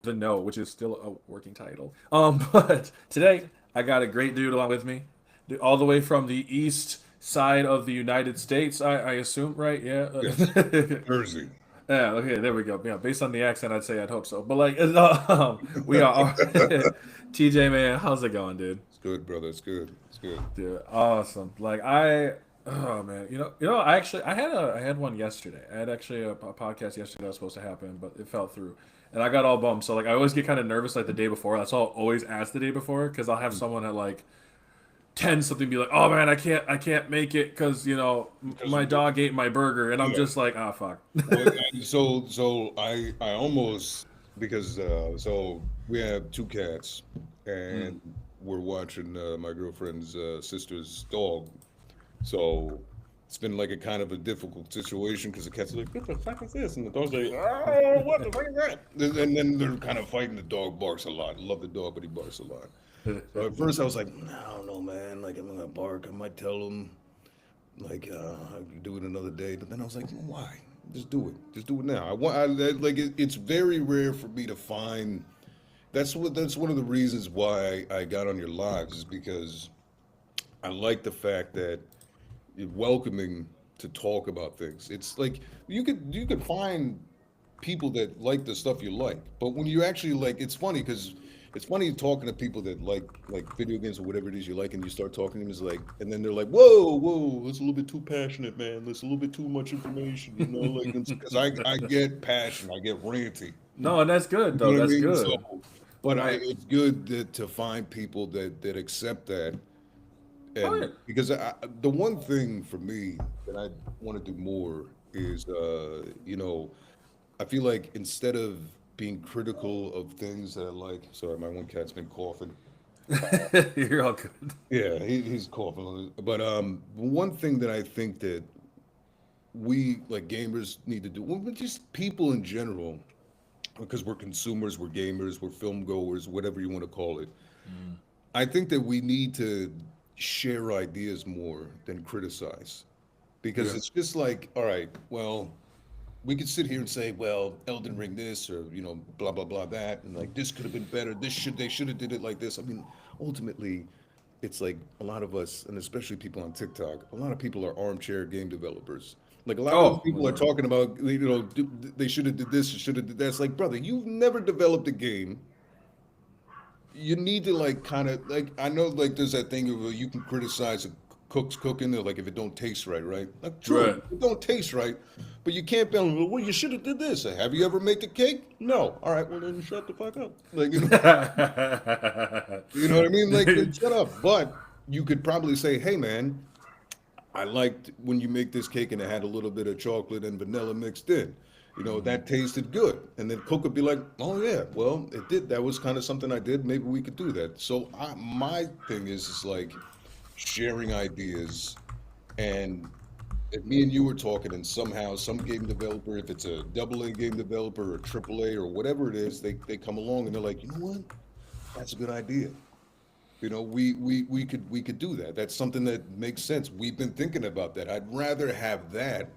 The Note, which is still a working title. But today I got a great dude along with me, all the way from the east side of the United States. I assume, right? Yeah. Yes, Jersey. Yeah. Okay. There we go. Yeah. Based on the accent, I'd say I'd hope so. But like, we are. TJ, man, how's it going, dude? It's good, brother. It's good. It's good. Dude, awesome. Oh man, I had one yesterday. I had actually a podcast yesterday that was supposed to happen, but it fell through, and I got all bummed. So like, I always get kind of nervous like the day before. That's all. I'll always ask the day before because I'll have someone at like 10 something be like, "Oh man, I can't make it because Because my dog ate my burger," and I'm yeah. just like, "Ah, fuck." Well, I almost because so we have two cats Mm. and we're watching my girlfriend's sister's dog. So it's been like a kind of a difficult situation because the cat's like, "What the fuck is this?" And the dog's like, "Oh, what the fuck is that?" And then they're kind of fighting. The dog barks a lot. I love the dog, but he barks a lot. So at first I was like, I don't know, man. Like I'm gonna bark. I might tell him like I could do it another day. But then I was like, why? Just do it. Just do it now. It's very rare for me to find. That's one of the reasons why I got on your lives is because I like the fact that you're welcoming to talk about things. It's like you could find people that like the stuff you like, but when you actually like, it's funny because it's funny talking to people that like video games or whatever it is you like, and you start talking to them, is like, and then they're like, whoa, that's a little bit too passionate, man. That's a little bit too much information, like because I get passion, I get ranty. No, and that's good You know though. what I That's mean? So, good. but I it's good to find people that accept that oh and yeah. because the one thing for me that I want to do more is, I feel like instead of being critical of things that I like, sorry, my one cat's been coughing. You're all good. Yeah, he's coughing. But one thing that I think that we like gamers need to do, well, but just people in general, because we're consumers, we're gamers, we're film goers, whatever you want to call it. I think that we need to share ideas more than criticize because Yeah. it's just like, all right, well, we could sit here and say, well, Elden Ring this or blah blah blah that, and like this could have been better. They should have did it like this. I mean, ultimately, it's like a lot of us, and especially people on TikTok, a lot of people are armchair game developers. Like a lot of those Oh, people are talking about, they should have did this, should have did that. It's like, brother, you've never developed a game. You need to like kind of like, I know like there's that thing of you can criticize a cook's cooking or like if it don't taste right, right? Like true, right. it don't taste right, but you can't be on. Well, you should have did this. Have you ever made a cake? No. All right, well then shut the fuck up. Like you know what I mean? Like then shut up. But you could probably say, hey man, I liked when you make this cake and it had a little bit of chocolate and vanilla mixed in. That tasted good. And then Cook would be like, oh, yeah, well, it did. That was kind of something I did. Maybe we could do that. So my thing is like sharing ideas. And if me and you were talking and somehow some game developer, if it's a double A game developer or triple A or whatever it is, they come along and they're like, you know what? That's a good idea. We could do that. That's something that makes sense. We've been thinking about that. I'd rather have that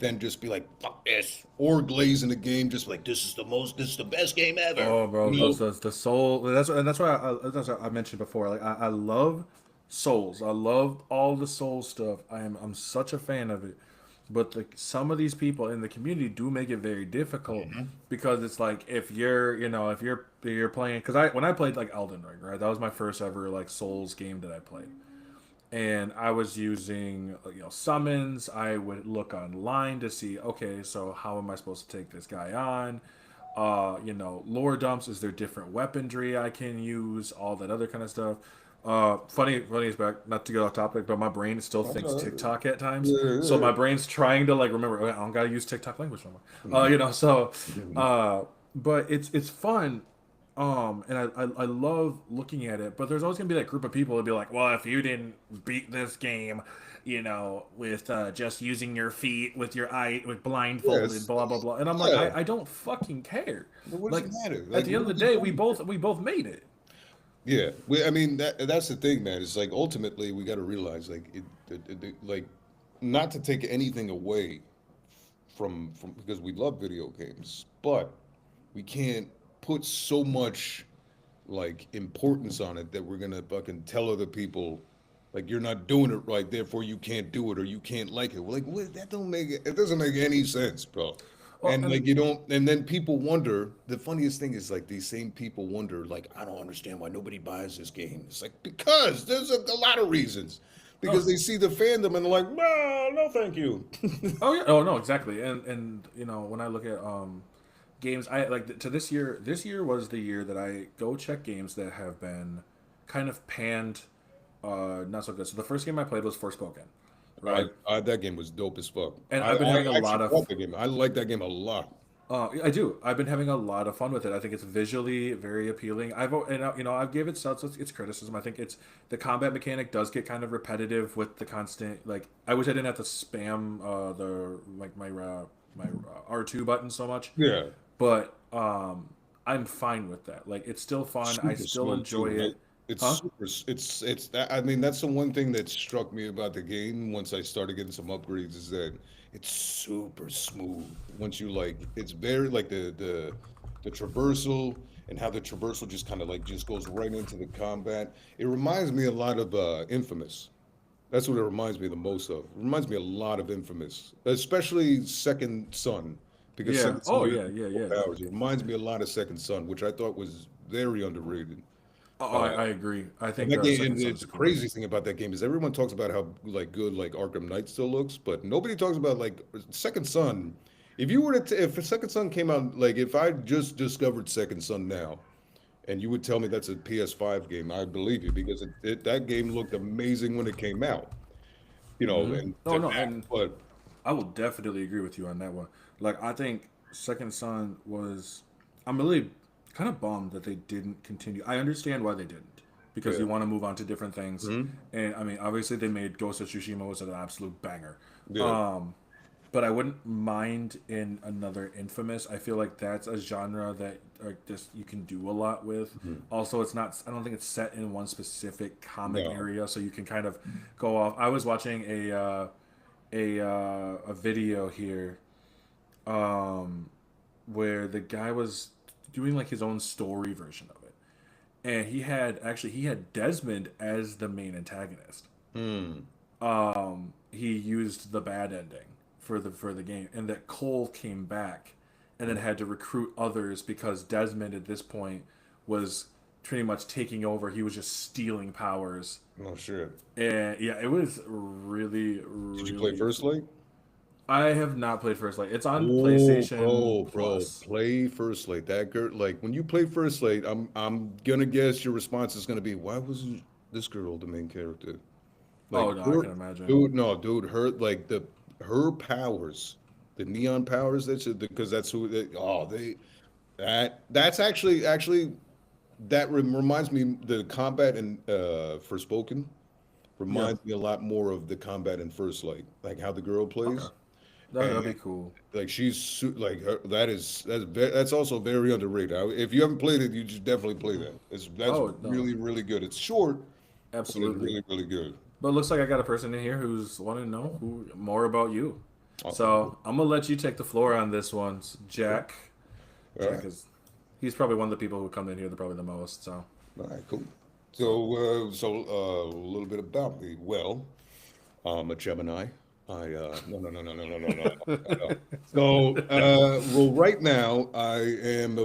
than just be like, fuck this, or glazing the game just like this is the best game ever. Oh, bro, You know? those the soul. That's what I mentioned before. Like I love Souls. I love all the Soul stuff. I'm such a fan of it. But some of these people in the community do make it very difficult because it's like if you're playing because I when I played like Elden Ring, right, that was my first ever like Souls game that I played, and I was using summons. I would look online to see, okay, so how am I supposed to take this guy on? Lore dumps. Is there different weaponry I can use? All that other kind of stuff. Funny is back. Not to get off topic, but my brain still That's thinks all right. TikTok at times. Yeah, So yeah, my brain's trying to like remember. "Okay, I don't gotta use TikTok language no more. yeah. So, Mhm. uh, but it's fun. And I love looking at it, but there's always gonna be that group of people that be like, well, if you didn't beat this game, with just using your feet with your eye with blindfolded, Yes. blah blah blah, and I'm like, Yeah. I don't fucking care. But what does it Like matter? at Like, the end what of are the we day, doing? we both made it. Yeah. I mean, that's the thing, man. It's like ultimately we got to realize, like, like, not to take anything away from because we love video games, but we can't put so much like importance on it that we're gonna fucking tell other people like you're not doing it right, therefore you can't do it or you can't like it. We're like, what? That don't make it. It doesn't make any sense, bro. Well, And and like you don't, and then people wonder. The funniest thing is like these same people wonder, like, I don't understand why nobody buys this game. It's like because there's a lot of reasons. Because oh, they see the fandom and they're like, no, no, thank you. oh yeah, oh no, exactly. And you know, when I look at games, I like to this year. This year was the year that I go check games that have been kind of panned, not so good. So the first game I played was Forspoken, right? That game was dope as fuck. And I, I've been I having a actually lot of bought the game. I like that game a lot. I do. I've been having a lot of fun with it. I think it's visually very appealing. You know I've gave it its criticism. I think it's the combat mechanic does get kind of repetitive with the constant like I wish I didn't have to spam the like my R2 button so much, Yeah. but I'm fine with that. Like it's still fun. I Super still smooth enjoy too, right? it. It's Huh? super. It's that. I mean, that's the one thing that struck me about the game once I started getting some upgrades is that it's super smooth. Once you like, it's very like the traversal and how the traversal just kind of like just goes right into the combat. It reminds me a lot of Infamous. That's what it reminds me the most of. It reminds me a lot of Infamous, especially Second Son, because Yeah. Second Son Oh has yeah, yeah, yeah. powers. It reminds me a lot of Second Son, which I thought was very underrated. Oh, Uh, I agree. I and think that game, Second and Son's the great. crazy thing about that game is everyone talks about how like good like Arkham Knight still looks, but nobody talks about like Second Son. If you were to, if Second Son came out, like if I just discovered Second Son now, and you would tell me that's a PS5 game, I believe you because that game looked amazing when it came out, you know, and No, to no, that, and but I will definitely agree with you on that one. Like, I think Second Son was. I'm really kind of bummed that they didn't continue. I understand why they didn't because yeah, you want to move on to different things. hmm, And I mean, obviously, they made Ghost of Tsushima was an absolute banger. yeah, Um, but I wouldn't mind in another Infamous. I feel like that's a genre that like just you can do a lot with. mhm. Also, it's not. I don't think it's set in one specific comic No, area, so you can kind of go off. I was watching a video here where the guy was doing like his own story version of it, and he had Desmond as the main antagonist. hmm, He used the bad ending for the game, and that Cole came back, and then had to recruit others because Desmond at this point was pretty much taking over. He was just stealing powers, no shit. and yeah, it was really Did you play really. First Light? I have not played First Light. It's on Oh, PlayStation bro, Plus. play First Light. That girl, like when you play First Light, I'm gonna guess your response is gonna be, why wasn't this girl the main character? Like Oh no, I her, can imagine. dude, no, dude, her like her powers, the neon powers that she, because that's who they, oh they that's actually that reminds me the combat in Forspoken Yeah. reminds me a lot more of the combat in First Light, like how the girl Okay. plays. That'd be cool. Like like her, that's also very underrated. If you haven't played it, you should definitely play that. That's Oh no, really really good. It's short, but it's absolutely. really really good. But it looks like I got a person in here who's wanting to know who more about you. Awesome. So I'm gonna let you take the floor on this one, Jack. All Jack right, is he's probably one of the people who come in here probably the most. So all right, cool. A little bit about me. Well, I'm a Gemini. No no no no no no no no. No. Well, right now I am a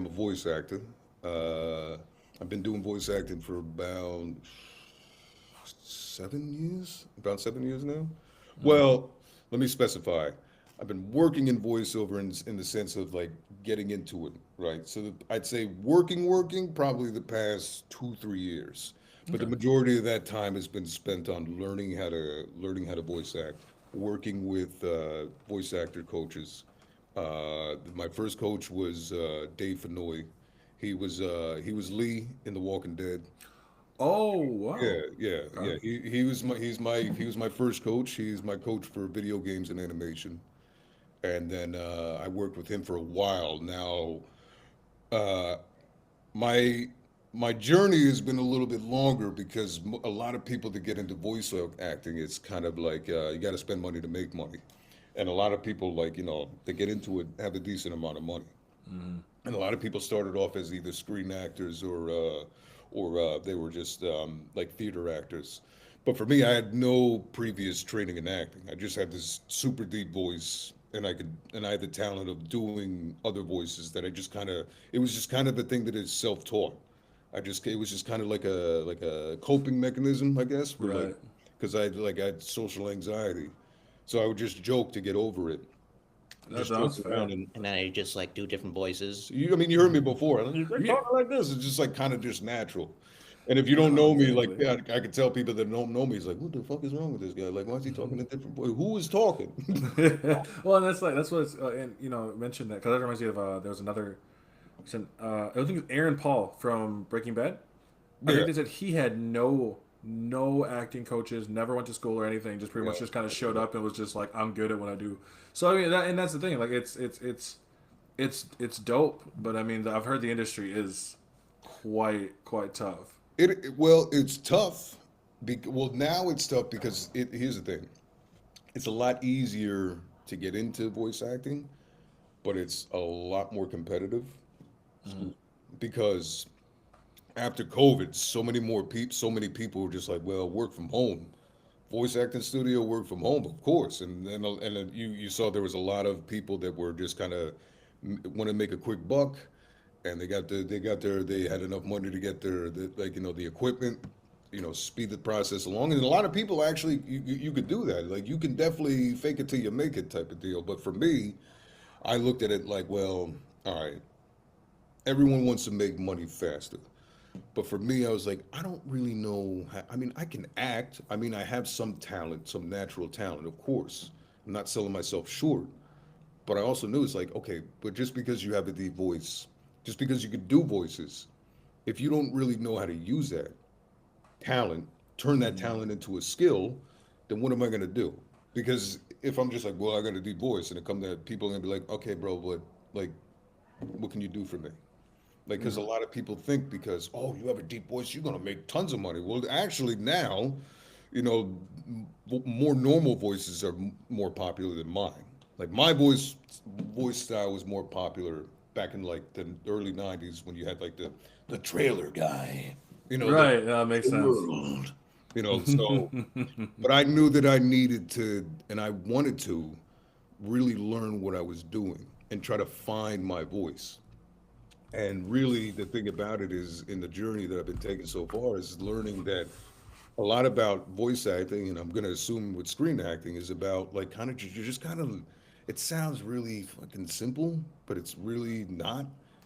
voice actor. Uh, I've been doing voice acting for about 7 years, about 7 years now. Well, let me specify. I've been working in voiceover in the sense of like getting into it, right? I'd say working probably the past 2, 3 years, but the okay, majority of that time has been spent on learning how to voice act, working with voice actor coaches. My first coach was Dave Fenoy. He was Lee in The Walking Dead. oh wow, Yeah, yeah, okay, yeah. He was my first coach. He's my coach for video games and animation. And then I worked with him for a while. Now, uh, my my journey has been a little bit longer because a lot of people that get into voice acting, it's kind of like you got to spend money to make money, and a lot of people like they get into it have a decent amount of money. And a lot of people started off as either screen actors or they were just like theater actors. But for me, I had no previous training in acting. I just had this super deep voice, and I had the talent of doing other voices that I just kind of. It was just kind of a thing that is self-taught. It was just kind of like a coping mechanism, I guess, for like Right. because I had social anxiety, so I would just joke to get over it, just joke That's fair. around. And And then I just like do different voices. I mean, you heard me before. You're Yeah. talking like this. It's just like kind of just natural. And if you don't No, know me, like exactly. yeah, I could tell people that don't know me, it's like, what the fuck is wrong with this guy? Like, why is he talking a different voice? Who is talking? Well, and that's what it's, and mentioned that because that reminds me of there was another, I think it's Aaron Paul from Breaking Bad. I Yeah, think they said he had no acting coaches, never went to school or anything, just pretty yeah. much just kind of showed up and was just like, I'm good at what I do. So I mean, that's the thing. Like it's dope, but I mean, I've heard the industry is quite tough. Well, it's tough. Well, now it's tough because here's the thing. It's a lot easier to get into voice acting, but it's a lot more competitive because after COVID, so many people were just like, well, work from home. Voice acting studio, work from home, of course. And then you saw there was a lot of people that were just kind of want to make a quick buck, and they had enough money to get the equipment, speed the process along. And a lot of people actually you could do that. Like you can definitely fake it till you make it type of deal. But for me, I looked at it like, well, all right, everyone wants to make money faster. But for me, I was like, I don't really know. I mean, I can act. I mean, I have some talent, some natural talent, of course. I'm not selling myself short. But I also knew it's like, okay, but just because you have a deep voice, just because you could do voices, if you don't really know how to use that talent, turn that talent into a skill, then what am I going to do? Because if I'm just like, well, I got a deep voice, and it come that people are going to be like, okay, bro, but like, what can you do for me? Like, because a lot of people think because, oh, you have a deep voice, you're gonna make tons of money. Well, actually, now, you know, more normal voices are more popular than mine. Like my voice style was more popular back in like the early '90s when you had like the trailer guy, the Right, that makes sense. world, So, but I knew that I needed to, and I wanted to really learn what I was doing and try to find my voice. And really, the thing about it is, in the journey that I've been taking so far, is learning that a lot about voice acting, and I'm going to assume with screen acting, is about like kind of, you're just kind of, it sounds really fucking simple, but it's really not.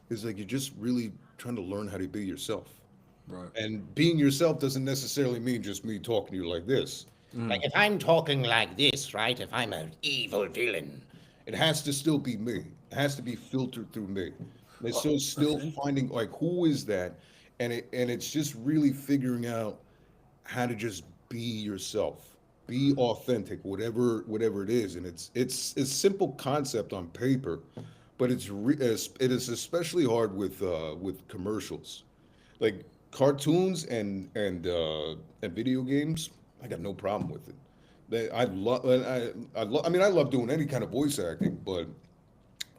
It's like you're just really trying to learn how to be yourself. Right. And being yourself doesn't necessarily mean just me talking to you like this. Like if I'm talking like this, right? If I'm an evil villain, It has to still be me. It has to be filtered through me. And it's Well, still finding like who is that, and it's just really figuring out how to just be yourself, be authentic, whatever it is. And it's a simple concept on paper, but it is especially hard with commercials, like cartoons and video games. I got no problem with it. I mean, I love doing any kind of voice acting, but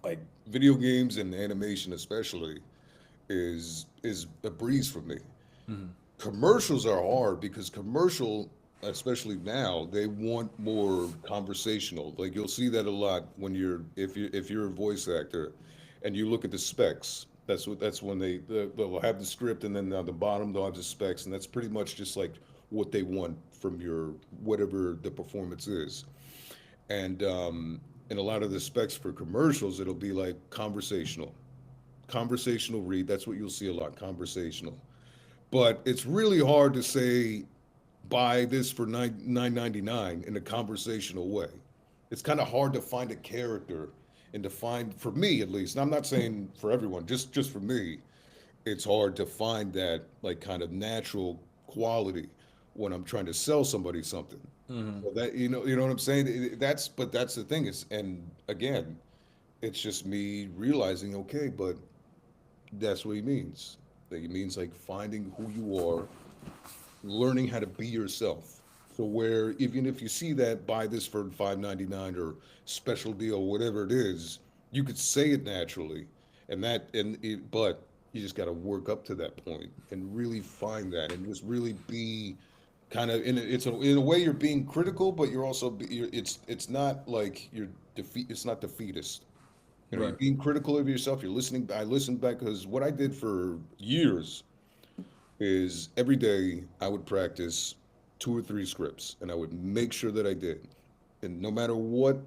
like video games and animation especially is a breeze for me. Commercials are hard because commercial, especially now, they want more conversational. Like you'll see that a lot when if you're a voice actor, and you look at the specs. That's when they'll have the script, and then on the bottom they'll have the specs, and that's pretty much just like what they want from your whatever the performance is. And in a lot of the specs for commercials, it'll be like conversational read. That's what you'll see a lot, conversational. But it's really hard to say buy this for nine ninety nine in a conversational way. It's kind of hard to find a character and to find, for me at least. And I'm not saying for everyone, just for me, it's hard to find that like kind of natural quality when I'm trying to sell somebody something. So that you know what I'm saying. That's the thing is, and again, it's just me realizing, okay, but that's what he means. That he means like finding who you are, learning how to be yourself. So where even if you see that buy this for 5.99 or special deal, whatever it is, you could say it naturally, but you just got to work up to that point and really find that and just really be kind of in a way you're being critical, but you're also it's not like you're defeat. It's not defeatist. You know, you're Right. being critical of yourself. You're listening. I listened back because what I did for years is every day I would practice 2 or 3 scripts, and I would make sure that I did. And no matter what,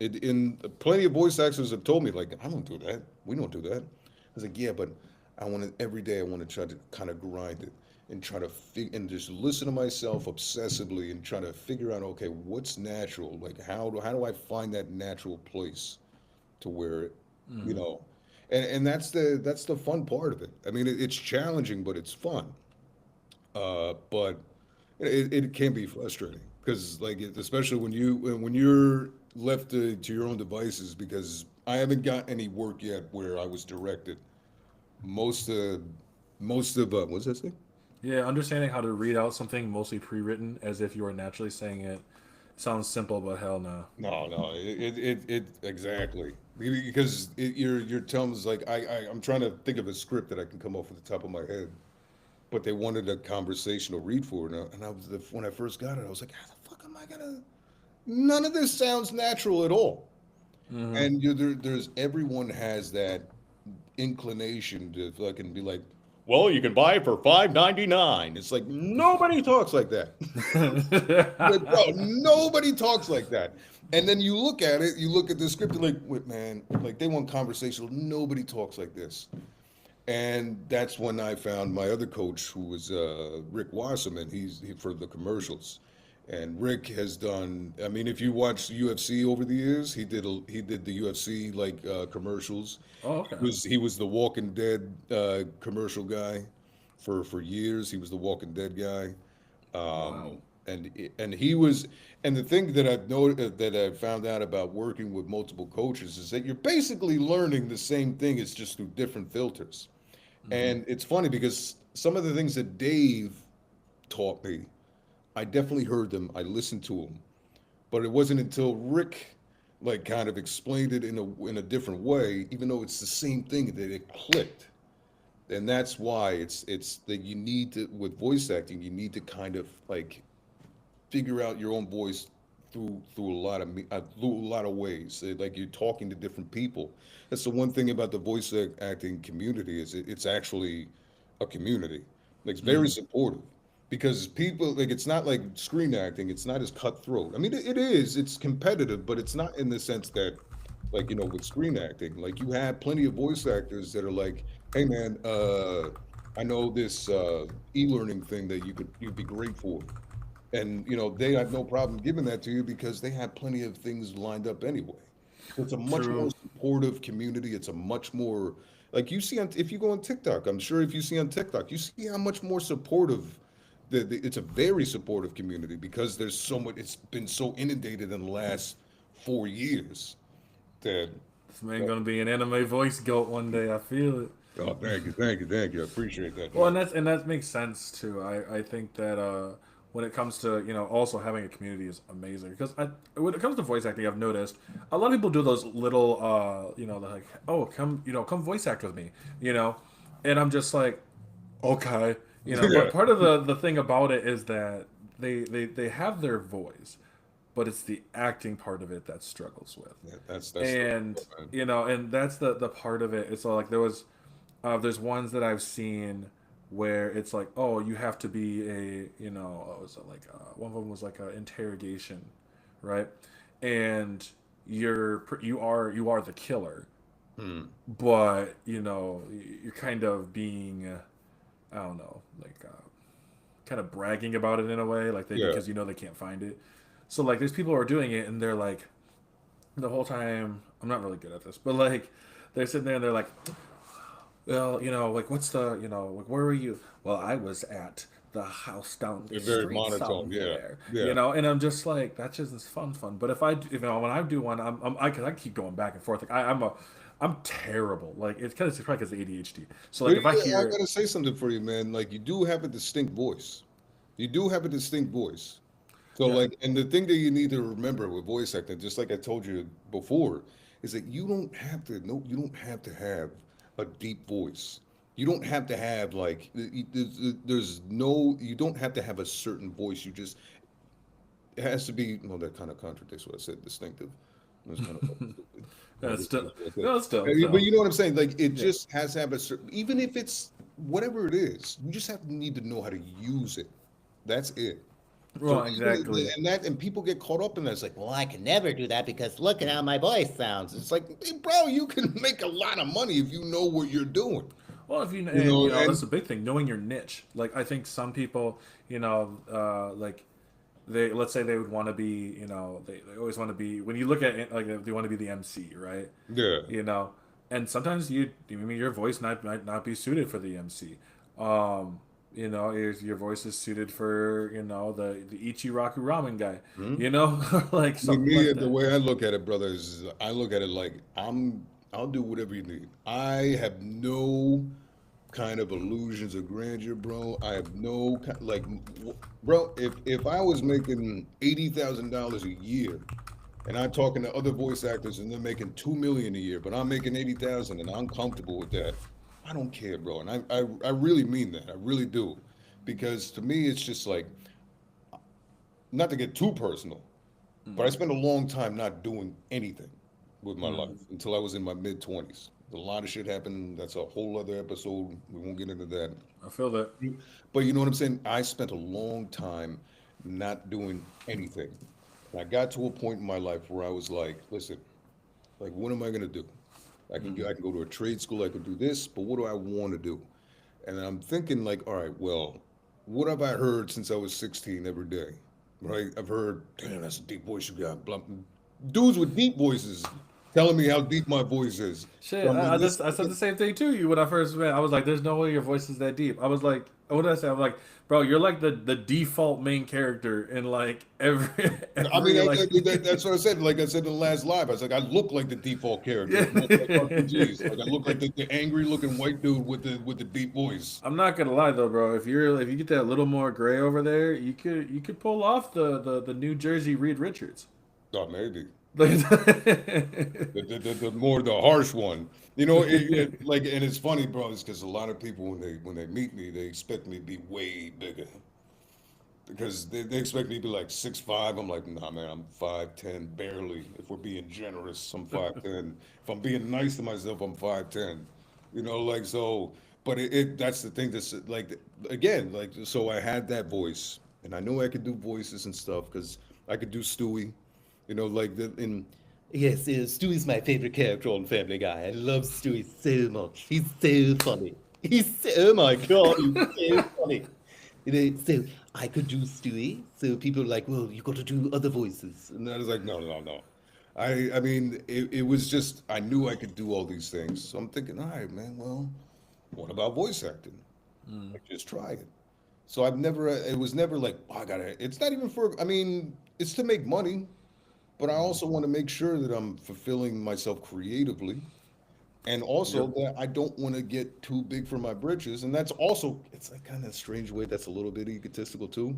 in plenty of voice actors have told me like, I don't do that. We don't do that. I was like, yeah, but I want to every day. I want to try to kind of grind it and try to and just listen to myself obsessively and try to figure out, okay, what's natural? Like, how do I find that natural place to where it, you know, and that's the fun part of it. I mean, it's challenging, but it's fun. But it can be frustrating because especially when you're left to your own devices, because I haven't got any work yet where I was directed. Most of what's that thing? Yeah, understanding how to read out something mostly pre-written as if you are naturally saying it sounds simple, but hell no. No, it exactly because you're telling us like I'm trying to think of a script that I can come off at the top of my head, but they wanted a conversational read for it, and when I first got it, I was like, how the fuck am I gonna? None of this sounds natural at all. And there's everyone has that inclination to fucking be like, well, you can buy it for $5.99. It's like nobody talks like that. Like, bro, nobody talks like that. And then you look at it, you look at the script, and like, wait, man, like they want conversational. Nobody talks like this. And that's when I found my other coach, who was Rick Wasserman. For the commercials, and Rick has done. I mean, if you watch UFC over the years, he did the UFC commercials. Oh, okay. He was the Walking Dead commercial guy for years. He was the Walking Dead guy. Wow. And he was, and the thing that I've noted that I've found out about working with multiple coaches is that you're basically learning the same thing. It's just through different filters. And it's funny because some of the things that Dave taught me, I definitely heard them. I listened to them, but it wasn't until Rick kind of explained it in a different way, even though it's the same thing, that it clicked. And that's why it's that you need to, with voice acting, you need to kind of figure out your own voice through a lot of ways. Like you're talking to different people. That's the one thing about the voice acting community, is it's actually a community. Like, it's very supportive, because people, it's not like screen acting. It's not as cutthroat. I mean, it is. It's competitive, but it's not in the sense that, with screen acting, like, you have plenty of voice actors that are like, hey man, I know this e-learning thing that you'd be great for. And they have no problem giving that to you because they have plenty of things lined up anyway. So it's a much more True. supportive community. It's a much more, like, you see if you go on TikTok, I'm sure if you see on TikTok, you see how much more supportive. It's a very supportive community because there's so much. It's been so inundated in the last 4 years that. This man gonna be an anime voice goat one day. I feel it. Oh, thank you. I appreciate that. Well, and that makes sense too. I think that when it comes to also having a community is amazing, because when it comes to voice acting, I've noticed a lot of people do those little like, oh, come voice act with me, and I'm just like, okay, Yeah. but part of the thing about it is that they have their voice, but it's the acting part of it that struggles with. Yeah, that's And man. and that's the part of it. It's all like there's ones that I've seen where it's like, oh, you have to be a, what was it like, one of them was like an interrogation, right? And you are the killer, but you're kind of being, I don't know, like kind of bragging about it in a way, like Yeah. because they can't find it. So like there's people who are doing it and they're like, the whole time, I'm not really good at this, but like they're sitting there and they're like, well, like what's the, like where were you? Well, I was at the house down the They're very street monotone. Yeah. somewhere, Yeah. and I'm just like, that's just fun. But if I, when I do one, cause I keep going back and forth. Like I'm terrible. Like it's kind of probably because of ADHD. So like But if I yeah, I hear, gotta say something for you, man. Like, you do have a distinct voice. You do have a distinct voice. So yeah, and the thing that you need to remember with voice acting, just like I told you before, is that you don't have to have a deep voice. You don't have to have like there's no you don't have to have a certain voice. You just it has to be well that kind of contradicts what I said distinctive. That's kind of fucking stupid. Yeah, That's still, what I said. no, still, But still. you know what I'm saying? Like it Yeah. just has to have a certain even if it's whatever it is, you just have to need to know how to use it. That's it. Well, So even exactly. and people get caught up in that. It's like, Well, I can never do that because look at how my voice sounds. it's like, hey, bro, you can make a lot of money if you know what you're doing. Well, if you You and know, you know and that's the big thing, knowing your niche. Like I think some people, like they let's say they would want to be, they always want to be when you look at it, like they want to be the MC, right? yeah, You know, and sometimes I mean, your voice might not be suited for the MC. Um, your voice is suited for the Ichiraku ramen guy. hmm? You know, like With something me, like the that. way I look at it, brother, is I look at it like I'll do whatever you need. I have no kind of illusions of grandeur, bro. I have no bro. If I was making $80,000 a year, and I'm talking to other voice actors and they're making 2 million a year, but I'm making 80,000 and I'm comfortable with that, I don't care, bro. And I really mean that. I really do, because to me, it's just like not to get too personal. But I spent a long time not doing anything with my life until I was in my mid 20s. A lot of shit happened. That's a whole other episode. We won't get into that. I feel that. But you know what I'm saying? I spent a long time not doing anything. And I got to a point in my life where I was like, listen, like what am I gonna do? I can go to a trade school, I could do this, but what do I want to do? And then I'm thinking like, all right, well, what have I heard since I was 16 every day? Right? I've heard, damn, that's a deep voice you got. Dudes with deep voices telling me how deep my voice is. So Shit, I'm like, I said the same thing to you when I first met. I was like, "There's no way your voice is that deep." I was like, "What did I say?" I'm like, "Bro, you're like the default main character in like every I mean, every like." that's what I said. Like I said in the last live, I was like, I look like the default character, Yeah. much like RPGs. Like I look like the angry looking white dude with the deep voice. I'm not gonna lie though, bro. If you get that little more gray over there, you could pull off the New Jersey Reed Richards. Oh, maybe. Like, The more the harsh one, like, and it's funny, bro, is because a lot of people when they meet me, they expect me to be way bigger because they expect me to be like 6'5". I'm like, nah, man, I'm 5'10", barely. If we're being generous, I'm 5'10". If I'm being nice to myself, I'm 5'10". Like so. But that's the thing that's like again, like so I had that voice, and I knew I could do voices and stuff because I could do Stewie, like the in Yes, Stewie's my favorite character on Family Guy. I love Stewie so much. He's so funny. Oh my god, he's so funny. So I could do Stewie. So people are like, well, you got to do other voices. And I was like, no, no, no. I mean, it was just, I knew I could do all these things. So I'm thinking, all right, man, well, what about voice acting? Like, just try it. So it was never like, oh, it's not even for, I mean, it's to make money, but I also want to make sure that I'm fulfilling myself creatively. And also Yep. that I don't want to get too big for my britches, and that's also it's like kind of strange way that's a little bit egotistical too.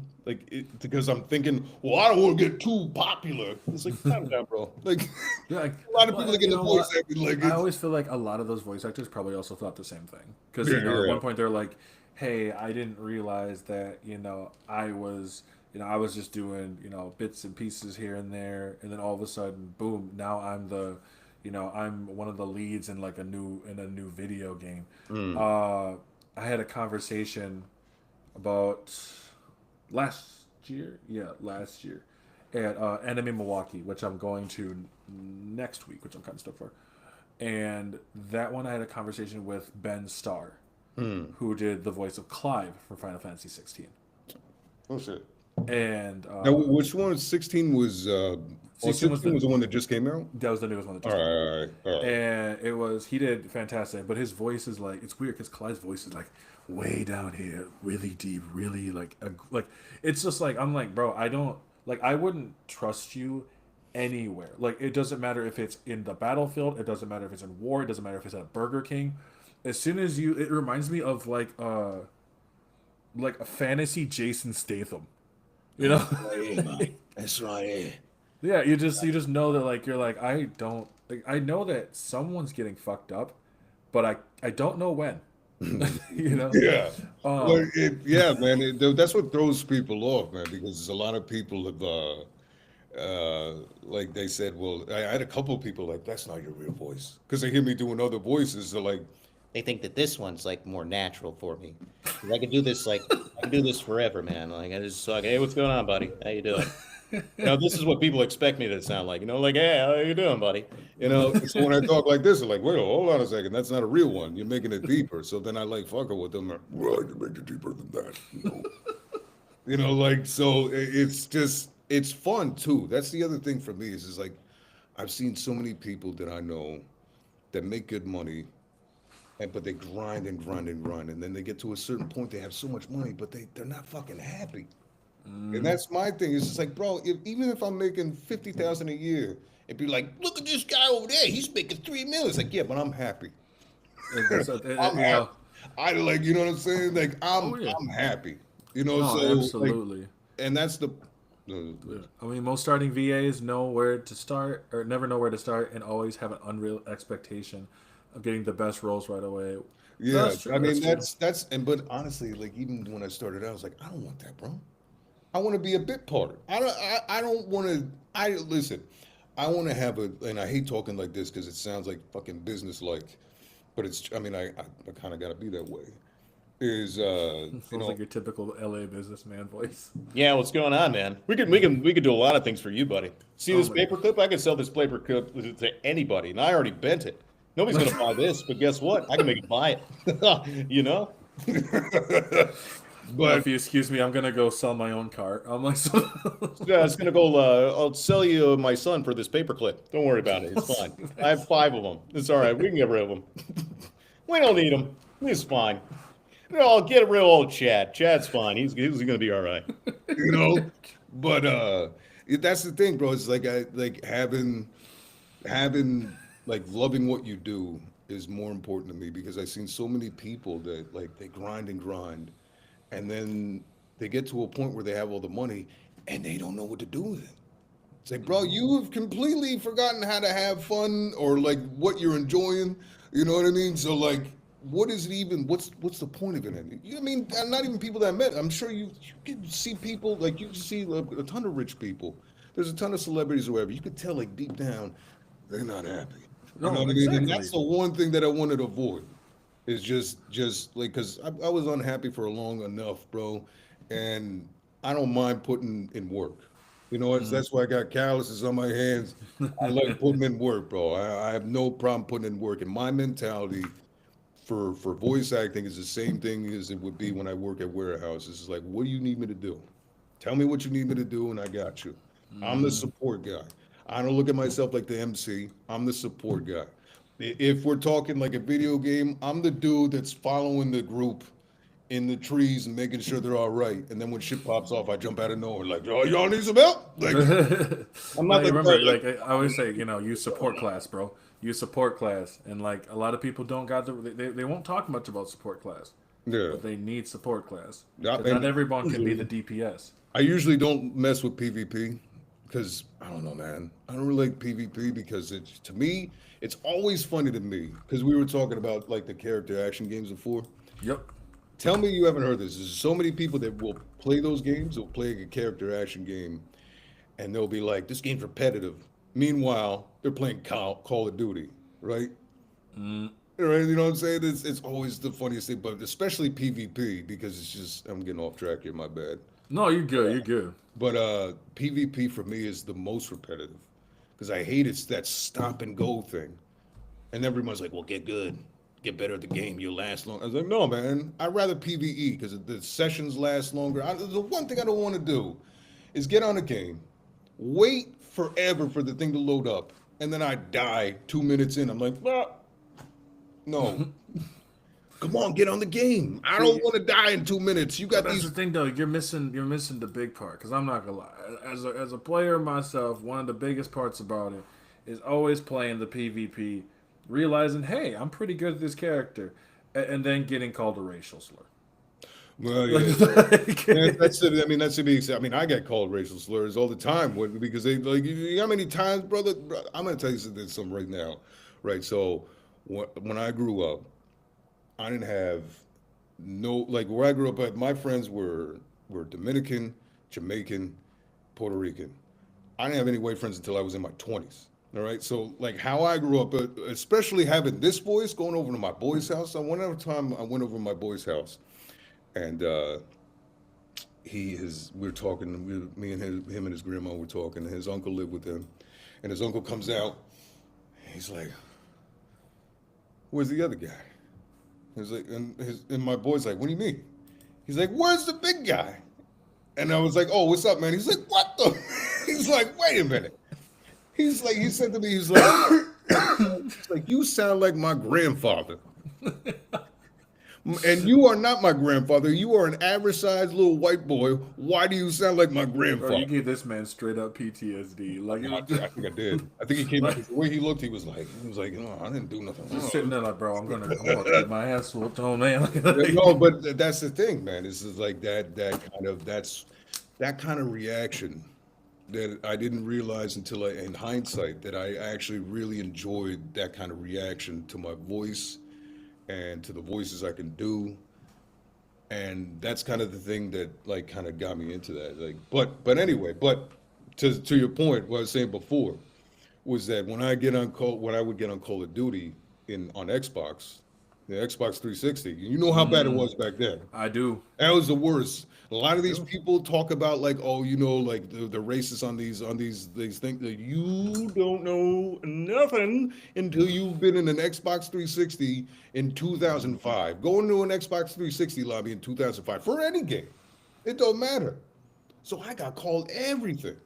Because I'm thinking, well, I don't want to get too popular. It's like, calm down, bro. Like Yeah, a lot of well, people that you get the know voice what? acting like I it's always feel like a lot of those voice actors probably also thought the same thing. Because yeah, at yeah. one point they're like, "Hey, I didn't realize that I was just doing bits and pieces here and there, and then all of a sudden, boom! Now I'm one of the leads in like a new video game." Mm. I had a conversation about last year at Anime Milwaukee, which I'm going to next week, which I'm kind of stoked for. And that one I had a conversation with Ben Starr, Mm. who did the voice of Clive from Final Fantasy 16. Oh shit. And Now, which one? 16 was. 16 was 16 was the one that just came out. that was the newest one that All just right, came out. all right, all right. And he did fantastic, but his voice is like, it's weird because Clive's voice is like way down here, really deep, really like it's just like, I'm like, bro, I wouldn't trust you anywhere. Like, it doesn't matter if it's in the battlefield, it doesn't matter if it's in war, it doesn't matter if it's at a Burger King. As soon as it reminds me of like a fantasy Jason Statham, you know? Right, man. That's right. Yeah, you just know that, like, you're like, I don't like, I know that someone's getting fucked up, but I don't know when. You know. Yeah. Um, Yeah, man. That's what throws people off, man, because a lot of people have, like they said, well, I had a couple of people like, that's not your real voice. Because they hear me doing other voices. They're like, They think that this one's like more natural for me. 'Cause I can do this like I can do this forever, man. Like I just like, hey, what's going on, buddy? How you doing? This is what people expect me to sound like. Like, hey, how you doing, buddy? so when I talk like this, they're like, wait, hold on a second. That's not a real one. You're making it deeper. So then I like fucking with them. Like, well, I can make it deeper than that. Like, so it's just, it's fun too. That's the other thing for me is like, I've seen so many people that I know that make good money, but they grind and grind and grind. And then they get to a certain point, they have so much money, but they're not fucking happy. And that's my thing. It's just like, bro, even if I'm making 50,000 a year, it'd be like, look at this guy over there. He's making 3 million. It's like, yeah, but I'm happy. I'm happy. I like, you know what I'm saying? Like, I'm happy. So absolutely. Like, and that's the. I mean, most starting VAs know where to start, or never know where to start, and always have an unreal expectation of getting the best roles right away. Yeah, That's true, I mean, that's true. but honestly, like even when I started out, I was like, I don't want that, bro. I want to be a bit part. I don't want to. Listen. I want to have and I hate talking like this because it sounds like fucking business like, but it's. I mean, I kind of got to be that way. Is Sounds like your typical LA businessman voice. Yeah, what's going on, man? We could do a lot of things for you, buddy. See this man. paperclip? I could sell this paperclip to anybody, and I already bent it. Nobody's gonna buy this, but guess what? I can make it buy it. But if you excuse me, I'm gonna go sell my own car. I'm like, Yeah, it's gonna go. I'll sell you my son for this paperclip. Don't worry about it. It's fine. I have 5 of them. It's all right. We can get rid of them. We don't need them. It's fine. I'll get rid of old Chad. Chad's fine. He's gonna be all right. But that's the thing, bro. It's like having like loving what you do is more important to me because I've seen so many people that like they grind and grind, and then they get to a point where they have all the money and they don't know what to do with it. It's like, bro, you've completely forgotten how to have fun or like what you're enjoying. You know what I mean? So like, what is it even? What's the point of it? I mean, not even people that I met. I'm sure you can see people like you can see a ton of rich people. There's a ton of celebrities or whatever. You could tell like deep down, they're not happy. No, You know what I mean? exactly. And that's the one thing that I wanted to avoid. Is just like because I was unhappy for long enough, bro, and I don't mind putting in work. That's why I got calluses on my hands. I like putting in work, bro. I have no problem putting in work. And my mentality for voice acting is the same thing as it would be when I work at warehouses. It's like, what do you need me to do? Tell me what you need me to do, and I got you. I'm the support guy. I don't look at myself like the MC. I'm the support guy. If we're talking like a video game, I'm the dude that's following the group in the trees and making sure they're all right. And then when shit pops off, I jump out of nowhere like, oh, y'all need some help? Like, I'm not No, you like, remember, like I always say, use support class, bro. Use support class, and like a lot of people don't got they won't talk much about support class, yeah. but they need support class. Yeah, 'Cause and- not everyone can be the DPS. I usually don't mess with PvP because I don't know, man. I don't really like PvP because to me, it's always funny to me because we were talking about like the character action games before. Yep. Tell me you haven't heard this. There's so many people that will play those games, they'll play a character action game, and they'll be like, this game's repetitive. Meanwhile, they're playing Call of Duty, right? Right, you know what I'm saying? It's always the funniest thing, but especially PvP because it's just, I'm getting off track here, my bad. No, you're good. You're good. But PvP for me is the most repetitive because I hate it's that stop and go thing. And everyone's like, well, get good, get better at the game, you'll last long. I was like, no, man, I'd rather PvE because the sessions last longer. The one thing I don't want to do is get on a game, wait forever for the thing to load up, and then I die 2 minutes in. I'm like, no. Come on, get on the game. I don't want to die in 2 minutes. You got That's these. the thing, though. You're missing the big part. Because I'm not gonna lie, as a player myself, one of the biggest parts about it is always playing the PvP, realizing, hey, I'm pretty good at this character, and then getting called a racial slur. Well, yeah. That's it. I mean, that's to be. I mean, I get called racial slurs all the time because they like. How many times, brother? I'm gonna tell you something right now, right? So, when I grew up, I didn't have no like where I grew up at. My friends were Dominican, Jamaican, Puerto Rican. I didn't have any white friends until I was in my 20s. All right. So, like, how I grew up, especially having this voice, going over to my boy's house. So, one other time I went over to my boy's house and we were talking, me and him and his grandma were talking. And his uncle lived with him. And his uncle comes out. He's like, "Where's the other guy?" He's like, and my boy's like, "What do you mean?" He's like, "Where's the big guy?" And I was like, "Oh, what's up, man?" He's like, "What the?" He's like, "Wait a minute." He's like, he said to me, he's like, "You sound like my grandfather." And you are not my grandfather. You are an average sized little white boy. Why do you sound like my Bro, grandfather? you gave this man straight up PTSD. Like, it I, was I think I did. I think he came out the way he looked. He was like, "No, I didn't do nothing." just sitting there like, bro, I'm gonna get my ass whooped on, man. No, but that's the thing, man. This is like that kind of reaction that I didn't realize until in hindsight, that I actually really enjoyed that kind of reaction to my voice and to the voices I can do. And that's kind of the thing that like kind of got me into that. Like, but anyway, but to your point, what I was saying before was that when I would get on Call of Duty on Xbox, the Xbox 360, you know how bad it was back then. I do. That was the worst. A lot of these people talk about like, oh, like the racists on these things that you don't know nothing until you've been in an Xbox 360 in 2005. Go into an Xbox 360 lobby in 2005 for any game. It don't matter. So I got called everything.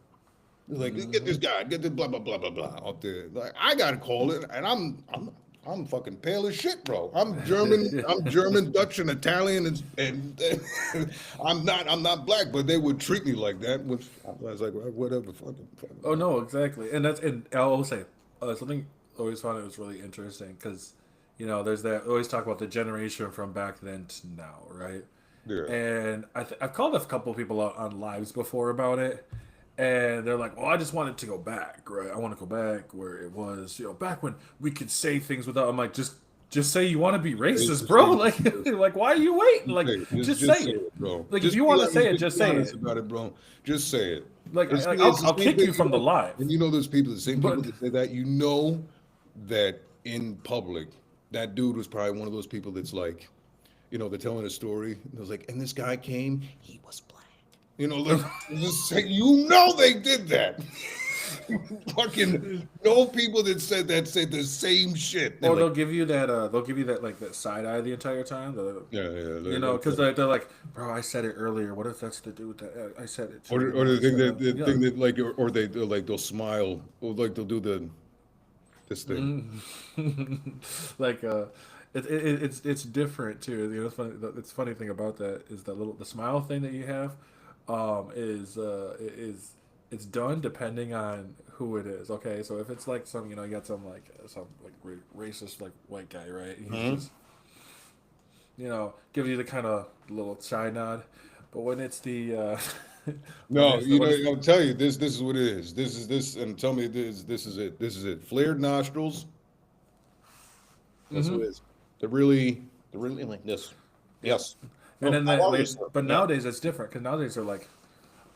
Like, get this guy, get this blah blah blah blah blah up there. Like, I got to call it, and I'm fucking pale as shit, bro. I'm German, Dutch, and Italian, and I'm not black, but they would treat me like that. Which I was like, well, whatever, fucking. Oh no, exactly, and I'll say something I always found it was really interesting because there's that always talk about the generation from back then to now, right? Yeah. And I've called a couple people out on lives before about it, and they're like, "Well, I just wanted to go back, right? I want to go back where it was, back when we could say things without." I'm like, just say you want to be racist, bro. Like, like why are you waiting? Like, just say it, bro. Like, Just if you be want to like- say it, be just say honest it. about it, bro. Just say it. Like, It's- like, it's I'll the kick same you thing, from the live. And those people, the same people But- that say that, that in public, that dude was probably one of those people that's like, they're telling a story. And it was like, and this guy came, he was black. Like, just say, they did that. Fucking no people that said the same shit. They're Or like, they'll give you that like that side eye the entire time. yeah. Because they're like, bro, I said it earlier. What if that's to do with that? I said it. Or the thing that Yeah. like, or they'll smile, or like they'll do this thing. Like it's different too. It's funny. It's funny thing about that is the smile thing that you have, is it's done depending on who it is. Okay, so if it's like you got some racist like white guy, right? He's just give you the kind of little side nod, but when it's the No, when it's I'll tell you this. This is what it is. This is this, and tell me this. This is it. This is it. Flared nostrils. That's what it is. They're really like this. Yes. And then I that, love like, this stuff. but Yeah. nowadays it's different because nowadays they're like,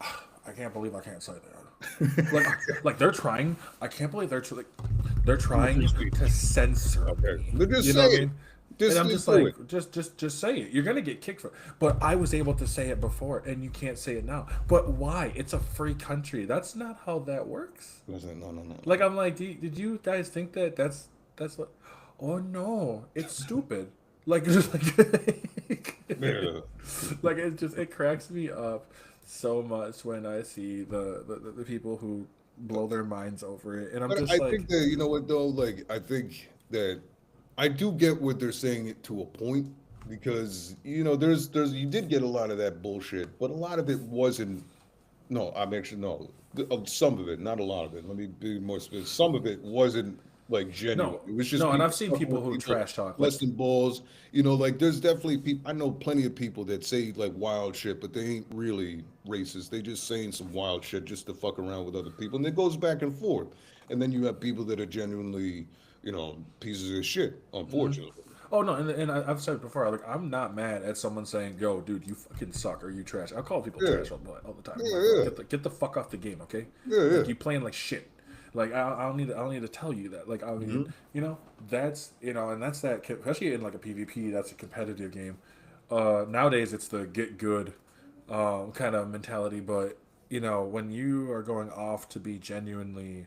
"Ah, I can't believe I can't say that. like they're trying. I can't believe they're trying to censor Okay. me. But just You say know what I it. mean? Just And I'm do just like, it. just say it. You're gonna get kicked for it. But I was able to say it before, and you can't say it now. But why? It's a free country. That's not how that works. Listen, no. Like I'm like, did you guys think that that's what? Oh no, it's stupid. Like just like. Yeah. Like it cracks me up so much when I see the people who blow their minds over it, and I'm But just I like, think that what though, like I think that I do get what they're saying it to a point, because there's you did get a lot of that bullshit, but a lot of it wasn't. No, I'm actually no. Some of it, not a lot of it. Let me be more specific. Some of it wasn't like genuine. No. It was just No, and people I've seen fucking people with who trash talk, less like- than balls. Like there's definitely people. I know plenty of people that say like wild shit, but they ain't really racist. They just saying some wild shit just to fuck around with other people, and it goes back and forth. and then you have people that are genuinely, pieces of shit. Unfortunately, Oh no, and I've said it before. Like, I'm not mad at someone saying, "Yo, dude, you fucking suck," or "You trash." I call people Yeah. trash all the time. Yeah, Like, yeah. get the fuck off the game, okay? Yeah, yeah. Like, you playing like shit. Like, I don't need to tell you that. Like, I mean, that's and that's that. Especially in like a PvP, that's a competitive game. Nowadays, it's the get good kind of mentality. But when you are going off to be genuinely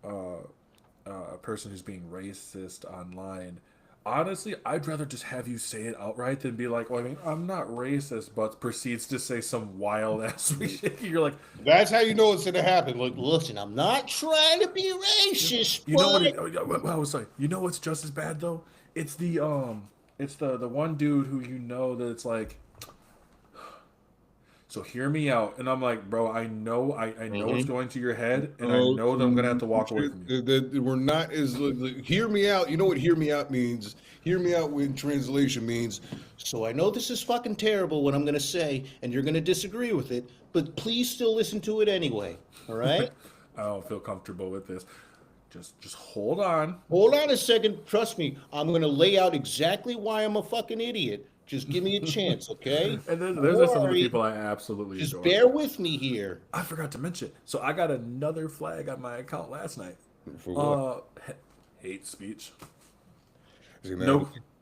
a person who's being racist online, honestly, I'd rather just have you say it outright than be like, well, I mean, I'm not racist, but proceeds to say some wild ass shit. You're like, That's how you know it's gonna happen. Like, Listen, I'm not trying to be racist, you know what? but I was like, you know what's just as bad though? It's the one dude who that it's like. So hear me out, and I'm like, bro, I know what's going to your head, and I know that I'm gonna have to walk away from you. that we're not as hear me out. You know what hear me out means? Hear me out in translation means. so I know this is fucking terrible what I'm gonna say, and you're gonna disagree with it, but please still listen to it anyway. All right? I don't feel comfortable with this. Just hold on. Hold on a second. Trust me, I'm gonna lay out exactly why I'm a fucking idiot. Just give me a chance, okay? And then Don't there's some of the worry. people I absolutely Just adore. bear with me here. I forgot to mention. So I got another flag on my account last night. For what? Hate speech. See,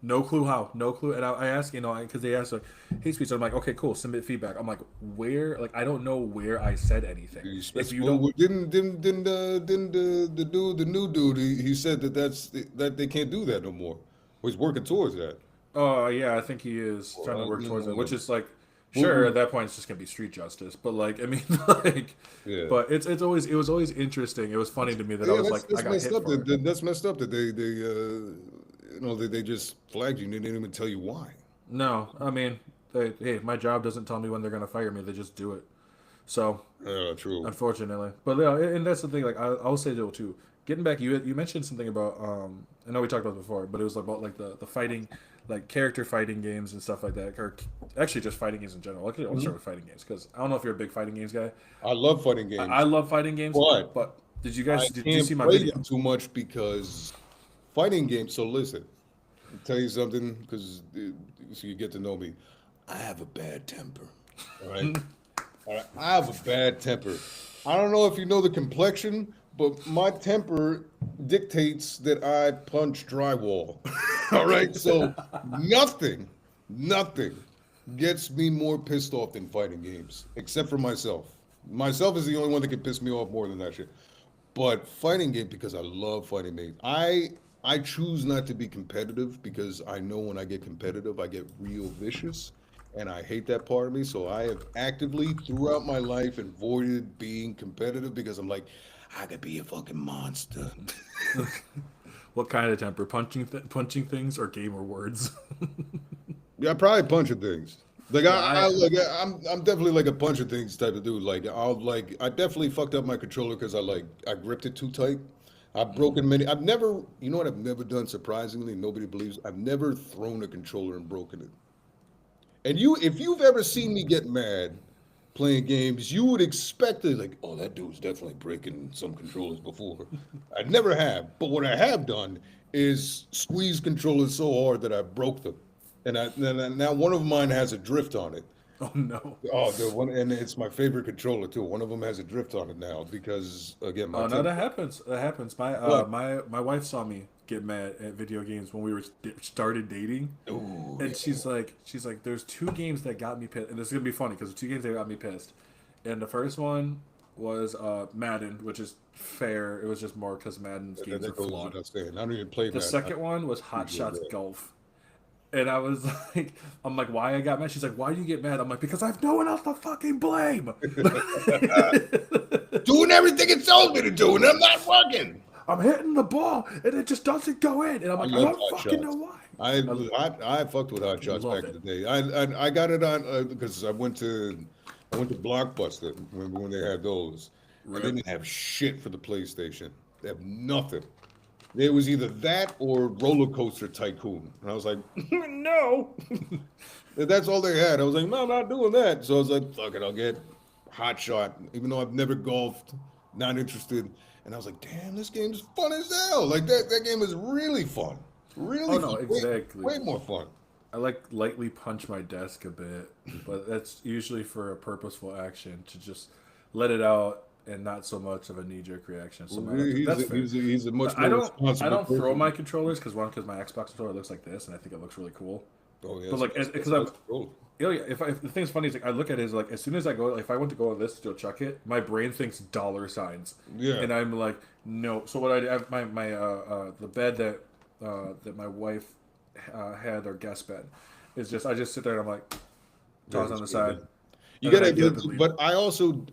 No clue how. No clue. And I asked, because they asked like hate speech. I'm like, okay, cool. Submit feedback. I'm like, where? Like, I don't know where I said anything. If you don't, didn't the dude, the new dude, he said that they can't do that no more. Well, he's working towards that. yeah, I think he is trying to work towards it, which is like, Well, sure, well- at that point it's just gonna be street justice. But like, I mean, like, Yeah. but it was always interesting. It was funny to me that I was like, I got messed hit up. for it. That's messed up that they just flagged you and they didn't even tell you why. No, I mean, hey, my job doesn't tell me when they're gonna fire me. They just do it. So True. unfortunately, but yeah, and that's the thing. Like I'll say though too. Getting back, you mentioned something about I know we talked about it before, but it was about like the fighting, like character fighting games and stuff like that, or actually just fighting games in general. I'll start with fighting games because I don't know if you're a big fighting games guy. I love fighting games. I love fighing games, But did you I guys did you can't see my play video? them too much because fighting games. So listen, I'll tell you something because so you get to know me. I have a bad temper. All right. All right. I have a bad temper. I don't know if you know the complexion, but my temper dictates that I punch drywall. All right. So nothing gets me more pissed off than fighting games, except for myself. Myself is the only one that can piss me off more than that shit. But fighting game because I love fighting games. I choose not to be competitive because I know when I get competitive, I get real vicious, and I hate that part of me. So I have actively throughout my life avoided being competitive because I'm like, I could be a fucking monster. What kind of temper? Punching things or gamer words? Yeah, probably a bunch of things. Like I- I'm definitely like a bunch of things type of dude. I definitely fucked up my controller because I gripped it too tight. I've broken many. I've never, you know what I've never done. Surprisingly, nobody believes. I've never thrown a controller and broken it. And if you've ever seen me get mad playing games, you would expect it like, oh, that dude's definitely breaking some controllers before. I never have. But what I have done is squeeze controllers so hard that I broke them. And now one of mine has a drift on it. Oh no! Oh, the one, and it's my favorite controller too. One of them has a drift on it now because again, my Oh no, temper- that happens. That happens. My What? my wife saw me get mad at video games when we were started dating, and she's like, "There's two games that got me pissed," and this is gonna be funny because the two games that got me pissed, and the first one was Madden, which is fair. It was just more because Madden's games are that goes flawed. without saying. I don't even play The that. second one was Hot Yeah, Shots yeah. Golf. And I was like, I'm like, why I got mad? She's like, why do you get mad? I'm like, because I've no one else to fucking blame. Doing everything it tells me to do, and I'm not working. I'm hitting the ball and it just doesnn't go in. And I'm like, I love don't Hot fucking Shots. know why. I fucked with Hot Shots Love back in it. the day. I got it on because I went to Blockbuster when they had those. Right. I didn't have shit for the PlayStation. They have nothing. It was either that or Roller Coaster Tycoon, and I was like, no. That's all they had. I was like, no, I'm not doing that. So I was like, fuck it, I'll get Hot Shot, even though I've never golfed, not interested. and I was like, damn, this game's fun as hell. Like that game is really fun. Really Oh no, fun. exactly. Way more fun. I like lightly punch my desk a bit, but that's usually for a purposeful action to just let it out and not so much of a knee jerk reaction. So that's fair. He's a much more I responsible don't throw person. my controllers because my Xbox controller looks like this and I think it looks really cool. Oh yeah, But like that's because I'm cool. yeah, if the thing's funny is like I look at it as like as soon as I go, like, if I went to go on this to go chuck it, my brain thinks dollar signs. Yeah. And I'm like, no. So what I do, I have my the bed that that my wife had, our guest bed, is just I just sit there and I'm like toss on the side. You and then I gotta, get up and leave. but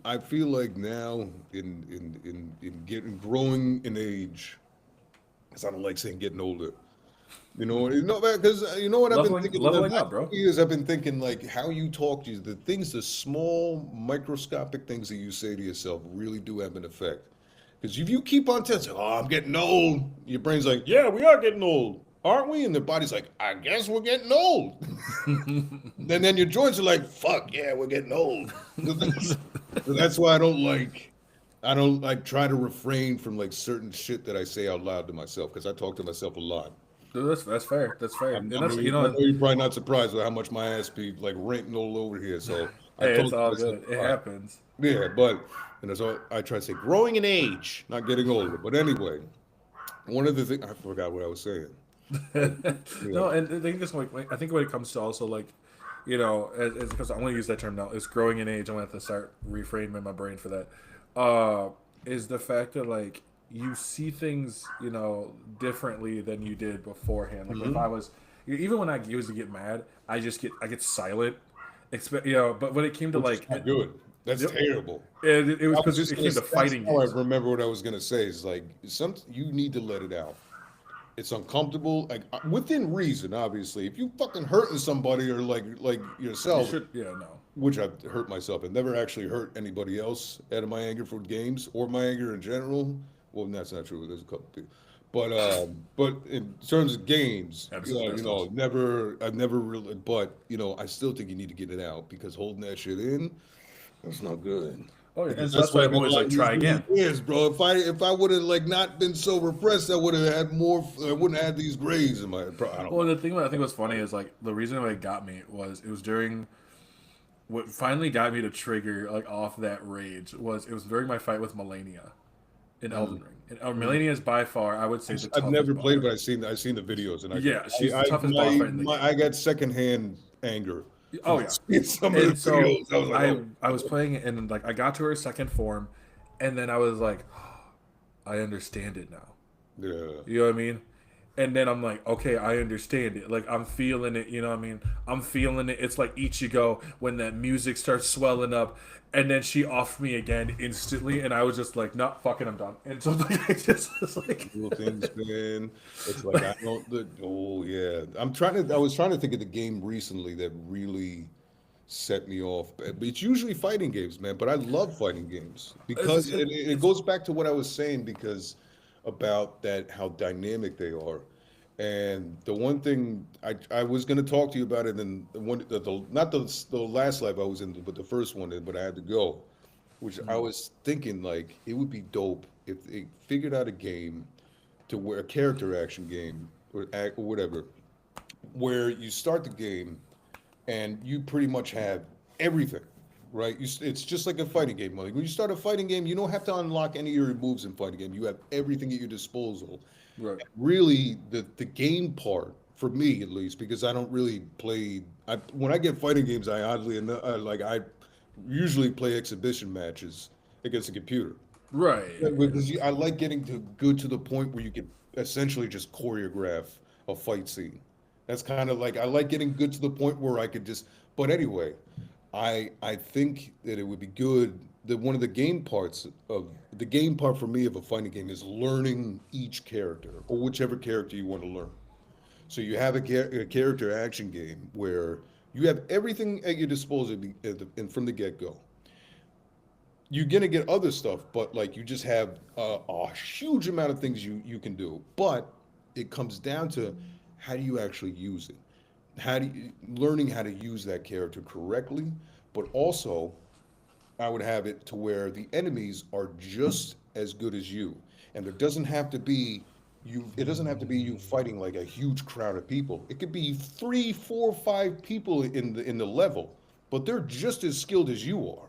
I feel like now in getting growing in age, because I don't like saying getting older. Because you know what I've been thinking. Leveling The up, bro. last few years I've been thinking like how you talk to you, the small microscopic things that you say to yourself really do have an effect. Because if you keep on telling, oh, I'm getting old, your brain's like, yeah, we are getting old, aren't we? And the body's like, I guess we're getting old. And then your joints are like, fuck yeah, we're getting old. That's why I don't like try to refrain from like certain shit that I say out loud to myself because I talk to myself a lot. Dude, that's fair. That's fair. And that's I you know know, you're probably not surprised with how much my ass be like ranting all over here. So hey, talk it's to all myself good. a It lot. happens. Yeah, but so I try to say growing in age, not getting older. But anyway, one of the things I forgot what I was saying. No, and I think this like I think when it comes to also like, you know, as because I want to use that term now, is growing in age. I'm gonna have to start reframing my brain for that. Is the fact that like you see things, you know, differently than you did beforehand. Like if I was, even when I used to get mad, I get silent. You know, but when it came to like, Not good. That's Yep. terrible. it was I because was it just came to gonna- fighting that's how games. I remember what I was gonna say is like you need to let it out. It's uncomfortable, like within reason, obviously. If you fucking hurting somebody or like You yourself, should, yeah, no. which I've hurt myself and never actually hurt anybody else out of my anger for games or my anger in general. Well, that's not true. There's a couple things. But in terms of games, I've never really, but I still think you need to get it out because holding that shit in, that's not good. Oh yeah, and Because so that's why what I'm always like these try again. Years, bro. If I would have like not been so repressed, I would have had more. I wouldn't have had these grades in my. I don't Well, the thing that I think was funny is like the reason why it got me was it was during what finally got me to trigger like off that rage was it was during my fight with Melania in Elden Ring. And Melania is by far, I would say, the toughest I've never played, boss. but I've seen the videos, and Yeah, she's the toughest boss fight in the game. I got secondhand anger. Oh yeah. In some of the And so videos, I was like, oh. I was playing it and like I got to her second form, and then I was like, I understand it now. Yeah. You know what I mean? And then I'm like, okay, I understand it. Like I'm feeling it. You know what I mean? I'm feeling it. It's like Ichigo when that music starts swelling up, and then she offed me again instantly, and I was just like, not fucking, I'm done. And so like, I just was like, Little things, man. It's like I don't. Oh yeah, I was trying to think of the game recently that really set me off. But it's usually fighting games, man. But I love fighting games because it goes back to what I was saying because about that how dynamic they are. And the one thing I was going to talk to you about it, and not the last live I was in, but the first one, but I had to go. Which I was thinking like it would be dope if they figured out a game to where a character action game or whatever, where you start the game and you pretty much have everything, right? It's just like a fighting game. Like when you start a fighting game, you don't have to unlock any of your moves in fighting game. You have everything at your disposal. right. Really, the game part for me at least, because I don't really play. When I get fighting games, I usually play exhibition matches against a computer. Right. Because I like getting good to the point where you can essentially just choreograph a fight scene. That's kind of like I like getting good to the point where I could just. But anyway, I think that it would be good that one of the game parts for me of a fighting game is learning each character or whichever character you want to learn. So you have a character action game where you have everything at your disposal and from the get-go. You're gonna get other stuff, but like you just have a huge amount of things you can do. But it comes down to how do you actually use it? Learning how to use that character correctly, but also I would have it to where the enemies are just as good as you. and there doesn't have to be you. It doesn't have to be you fighting like a huge crowd of people. It could be 3, 4, 5 people in the level, but they're just as skilled as you are,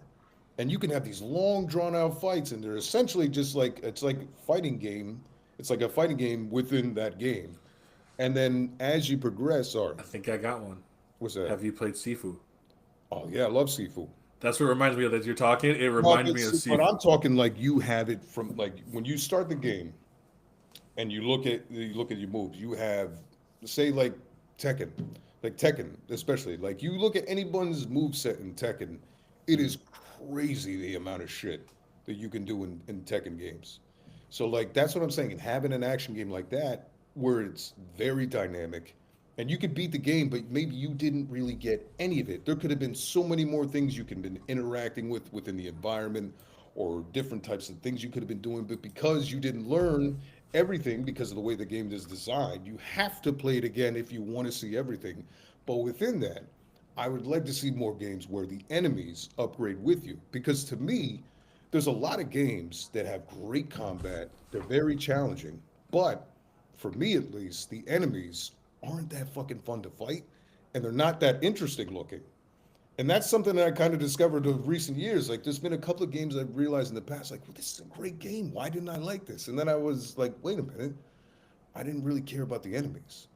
and you can have these long drawn out fights, and they're essentially just like it's like fighting game. It's like a fighting game within that game, and then as you progress, sorry, I think I got one. what's that? Have you played Sifu? Oh yeah, I love seafood. That's what reminds me of that you're talking. It reminded me of But Sifu. I'm talking like you have it from like when you start the game and you look at your moves. You have say like Tekken especially. Like you look at anyone's move set in Tekken, it is crazy the amount of shit that you can do in Tekken games. So like that's what I'm saying. And having an action game like that where it's very dynamic and you could beat the game, but maybe you didn't really get any of it. There could have been so many more things you could have been interacting with within the environment or different types of things you could have been doing, but because you didn't learn everything because of the way the game is designed, you have to play it again if you want to see everything. But within that, I would like to see more games where the enemies upgrade with you. Because to me, there's a lot of games that have great combat. They're very challenging. But for me at least, the enemies aren't that fucking fun to fight. And they're not that interesting looking. And that's something that I kind of discovered in recent years. Like there's been a couple of games I've realized in the past, like, well, this is a great game. Why didn't I like this? And then I was like, wait a minute. I didn't really care about the enemies.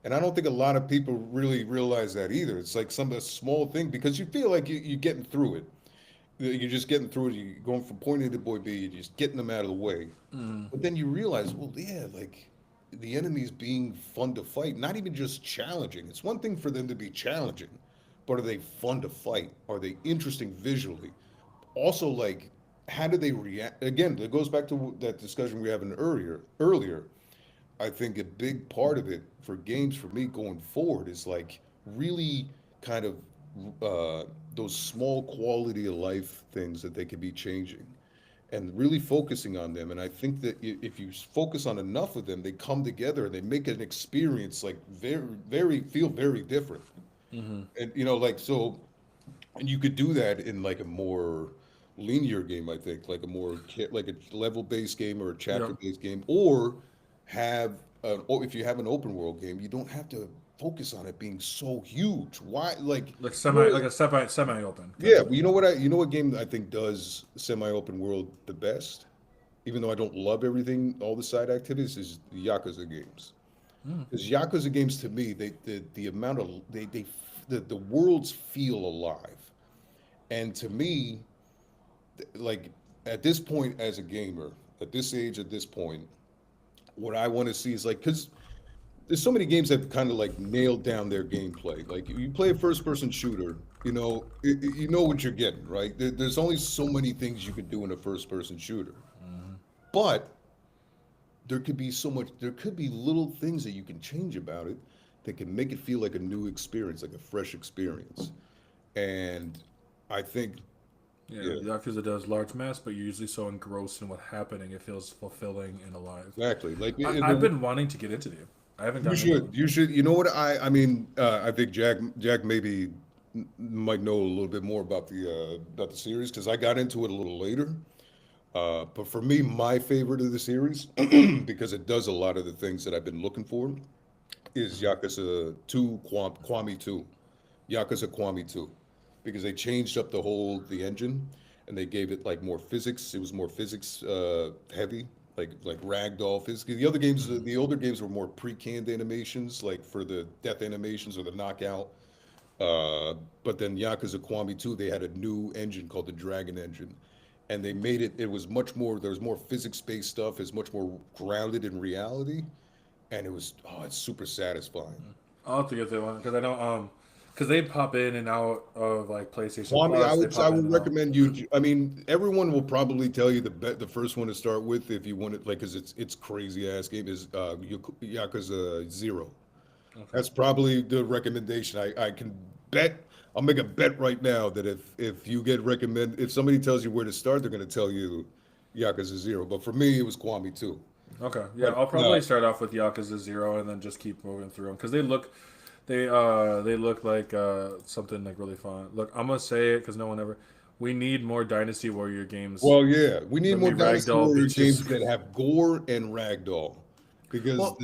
And I don't think a lot of people really realize that either. It's like some a small thing because you feel like you're getting through it. You're just getting through it. You're going from point A to point B. You're just getting them out of the way. But then you realize, well, yeah, like the enemies being fun to fight, not even just challenging. It's one thing for them to be challenging, but are they fun to fight? Are they interesting visually? Also, like, how do they react? Again, it goes back to that discussion we were having earlier. I think a big part of it for games for me going forward is like really kind of those small quality of life things that they could be changing and really focusing on them. And I think that if you focus on enough of them, they come together and they make an experience like feel very different. And like so, and you could do that in like a more linear game, I think, like a more like a level-based game or a chapter-based game, or if you have an open world game, you don't have to focus on it being so huge. Why, Like semi open. yeah, well, you know what game I think does semi-open world the best, even though I don't love everything, all the side activities, is the Yakuza games. Because Yakuza games to me, the amount of the worlds feel alive, and to me, like at this point as a gamer, at this age, at this point, what I want to see is like because there's so many games that kind of like nailed down their gameplay. Like you play a first-person shooter, you know what you're getting, right? There's only so many things you can do in a first-person shooter, but there could be so much. There could be little things that you can change about it that can make it feel like a new experience, like a fresh experience. And I think, Yeah, yeah, Yakuza does large mass, but you're usually so engrossed in what's happening, it feels fulfilling and alive. exactly. Like I've been wanting to get into it. I haven't you gotten into should, you should. You know what? I mean, I think Jack maybe might know a little bit more about the series because I got into it a little later. But for me, my favorite of the series, because it does a lot of the things that I've been looking for, is Yakuza 2, Kwami 2. Yakuza Kwami 2. Because they changed up the engine and they gave it like more physics. It was more physics heavy, like ragdoll physics. The older games were more pre-canned animations, like for the death animations or the knockout. But then Yakuza Kwami 2, they had a new engine called the Dragon Engine. And they made it was much more, there was more physics-based stuff, it's much more grounded in reality. And it's super satisfying. I'll have to get that one because I know because they pop in and out of like PlayStation Kwami, Plus. I would recommend you. I mean, everyone will probably tell you the first one to start with if you want it, like, because it's crazy ass game is Yakuza 0. Okay. That's probably the recommendation. I can bet. I'll make a bet right now that if you get if somebody tells you where to start, they're going to tell you Yakuza 0. But for me, it was Kwami 2. Okay, yeah, I'll probably start off with Yakuza 0 and then just keep moving through them because they look like something like really fun. Look, I'm gonna say it because no one ever. We need more Dynasty Warrior games. Well, yeah, we need Let more me Dynasty ragdoll Warrior bitches. games that have gore and ragdoll, because Well,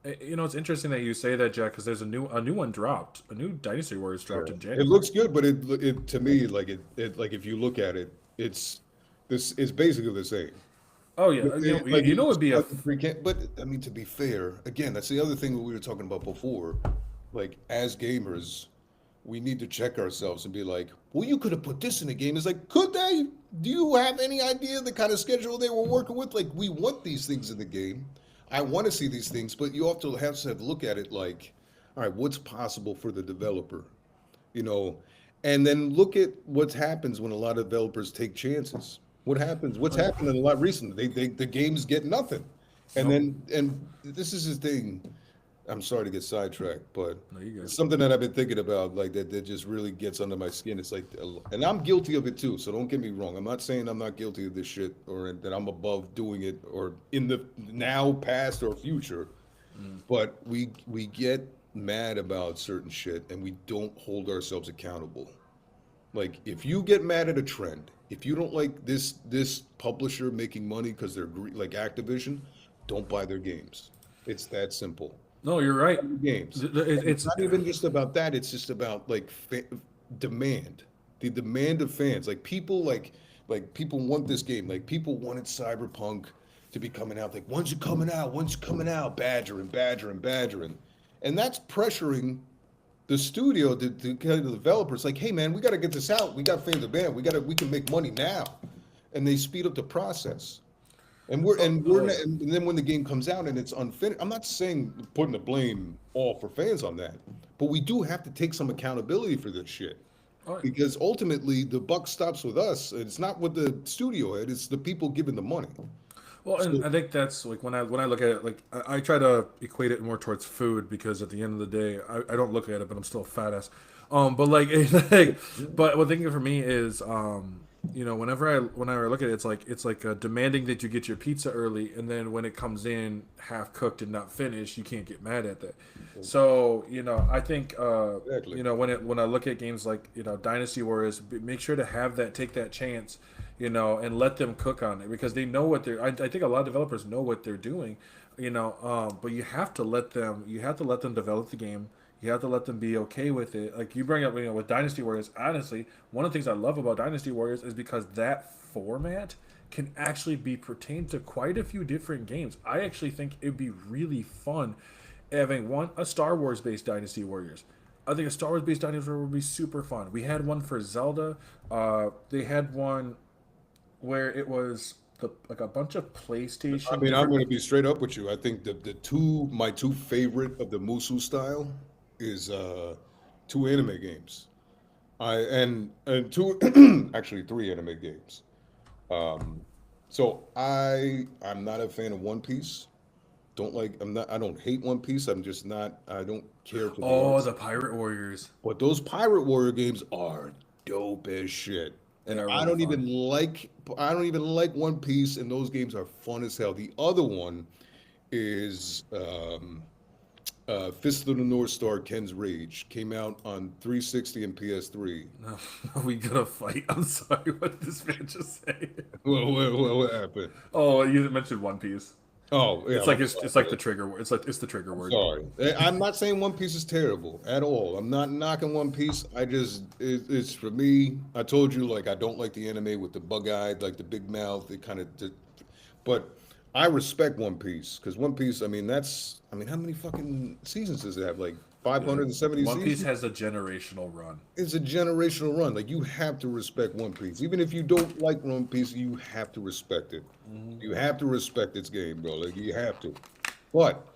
it's interesting that you say that, Jack, because there's a new one dropped. A new Dynasty Warriors dropped in it January. looks good, but it to me like like if you look at it, it's basically the same. Oh yeah, Like, you know it'd be a but I mean, to be fair, again, that's the other thing that we were talking about before. Like, as gamers, we need to check ourselves and be like, well, you could have put this in the game. It's like, could they? Do you have any idea the kind of schedule they were working with? Like, we want these things in the game. I want to see these things, but you also have to look at it like, all right, what's possible for the developer? You know, and then look at what happens when a lot of developers take chances. What happens? What's happened a lot recently? The games get nothing, and this is the thing. I'm sorry to get sidetracked, but No, you good. it's something that I've been thinking about, like that just really gets under my skin. It's like, and I'm guilty of it too. So don't get me wrong. I'm not saying I'm not guilty of this shit or that I'm above doing it or in the now, past, or future. But we get mad about certain shit and we don't hold ourselves accountable. Like, if you get mad at a trend, if you don't like this publisher making money because they're like Activision, don't buy their games. It's that simple. No, you're right. Games. It's Not even just about that. It's just about like demand, the demand of fans. Like people people want this game. Like people wanted Cyberpunk to be coming out. Like, when's it coming out? When's it coming out? Badgering. And that's pressuring the studio, the developers. Like, hey man, we got to get this out. We got fans demand. We can make money now, and they speed up the process. And then when the game comes out and it's unfinished, I'm not saying putting the blame all for fans on that, but we do have to take some accountability for this shit. Oh, yeah. Because ultimately the buck stops with us. It's not with the studio head, it's the people giving the money. Well, and I think that's like when I look at it, like I try to equate it more towards food because at the end of the day, I don't look at it, but I'm still a fat ass. But like, but what thinking for me is, whenever I look at it, it's like demanding that you get your pizza early, and then when it comes in half cooked and not finished, you can't get mad at that. So I think Exactly. when I look at games like Dynasty Warriors, make sure to take that chance, and let them cook on it because they know what they're. I think a lot of developers know what they're doing, but you have to let them. You have to let them develop the game. You have to let them be okay with it. Like you bring up, with Dynasty Warriors. Honestly, one of the things I love about Dynasty Warriors is because that format can actually be pertained to quite a few different games. I actually think it'd be really fun having a Star Wars based Dynasty Warriors. I think a Star Wars based Dynasty Warriors would be super fun. We had one for Zelda. They had one where it was like a bunch of PlayStation. I mean, I'm going to be straight up with you. I think my two favorite of the Musu style is two anime games. And two actually three anime games. So I'm not a fan of One Piece. I don't hate One Piece. I'm just not. I don't care for. The Pirate Warriors. But those Pirate Warrior games are dope as shit. And They are I really don't even like One Piece, and those games are fun as hell. The other one is Fist of the North Star: Ken's Rage. Came out on 360 and PS3. No, we gotta fight. I'm sorry, what did this man just say? What happened? Oh, you mentioned One Piece. Oh, yeah. It's like the trigger word. It's the trigger word. Sorry, I'm not saying One Piece is terrible at all. I'm not knocking One Piece. It's for me. I told you, like, I don't like the anime with the bug-eyed, like the big mouth. But I respect One Piece because One Piece. I mean, how many fucking seasons does it have? Like 570 One seasons. Piece has a generational run. It's a generational run. Like, you have to respect One Piece. Even if you don't like One Piece, you have to respect it. You have to respect its game, bro. Like, you have to. But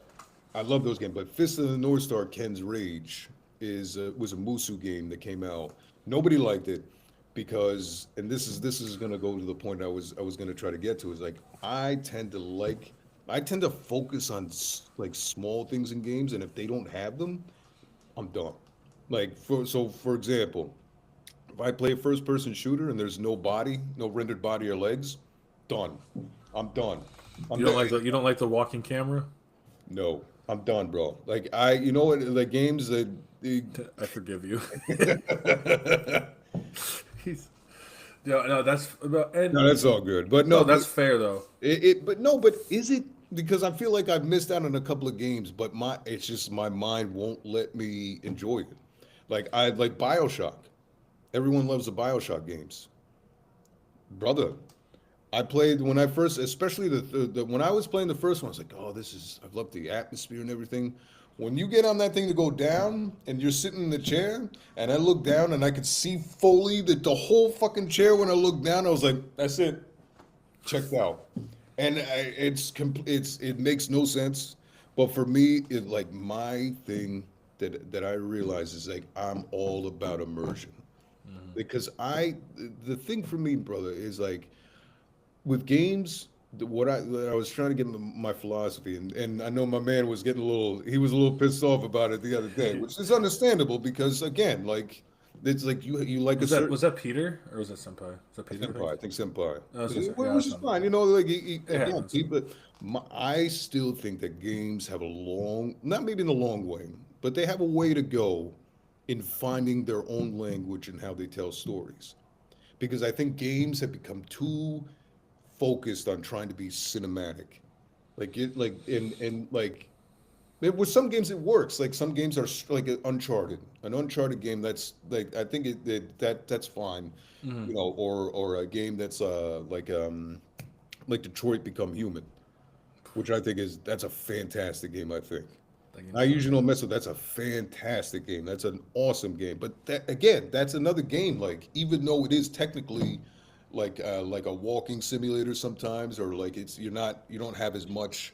I love those games. But Fist of the North Star: Ken's Rage was a Musu game that came out. Nobody liked it because, and this is gonna go to the point I was gonna try to get to, is like I tend to focus on like small things in games, and if they don't have them, I'm done. Like, for example, if I play a first-person shooter and there's no rendered body or legs, done. I'm done. You don't like the walking camera? No, I'm done, bro. Like, you know what? The games that I forgive you. Yeah, no, and No, that's all good. But no, no, that's fair though. but is it because I feel like I've missed out on a couple of games, but it's just my mind won't let me enjoy it. Like I like BioShock. Everyone loves the BioShock games. Brother, I played when I first, especially when I was playing the first one, I was like, oh, I love the atmosphere and everything. When you get on that thing to go down and you're sitting in the chair, and I look down and I could see fully that the whole fucking chair when I looked down, I was like, that's it, checked out. And it makes no sense, but for me, it like my thing that I realize is like I'm all about immersion because the thing for me, brother, is like with games, what I was trying to get my philosophy, and I know my man was getting he was a little pissed off about it the other day, which is understandable because again, like it's like you like Was a that certain was that Peter or was that Senpai? Was that Peter? senpai, I think senpai, I was gonna say, yeah, which is that's fine, you know, like It again, happens. people, I still think that games have a not maybe in a long way, but they have a way to go in finding their own language and how they tell stories because I think games have become too focused on trying to be cinematic. Like with some games it works. Like some games are like an Uncharted game. That's like I think that's fine, Mm-hmm. you know, or a game that's like Detroit Become Human, which I think that's a fantastic game. I think. That I game's usually don't mess with. That's a fantastic game. That's an awesome game. But that again, that's another game. Like even though it is technically like a walking simulator sometimes, or like you don't have as much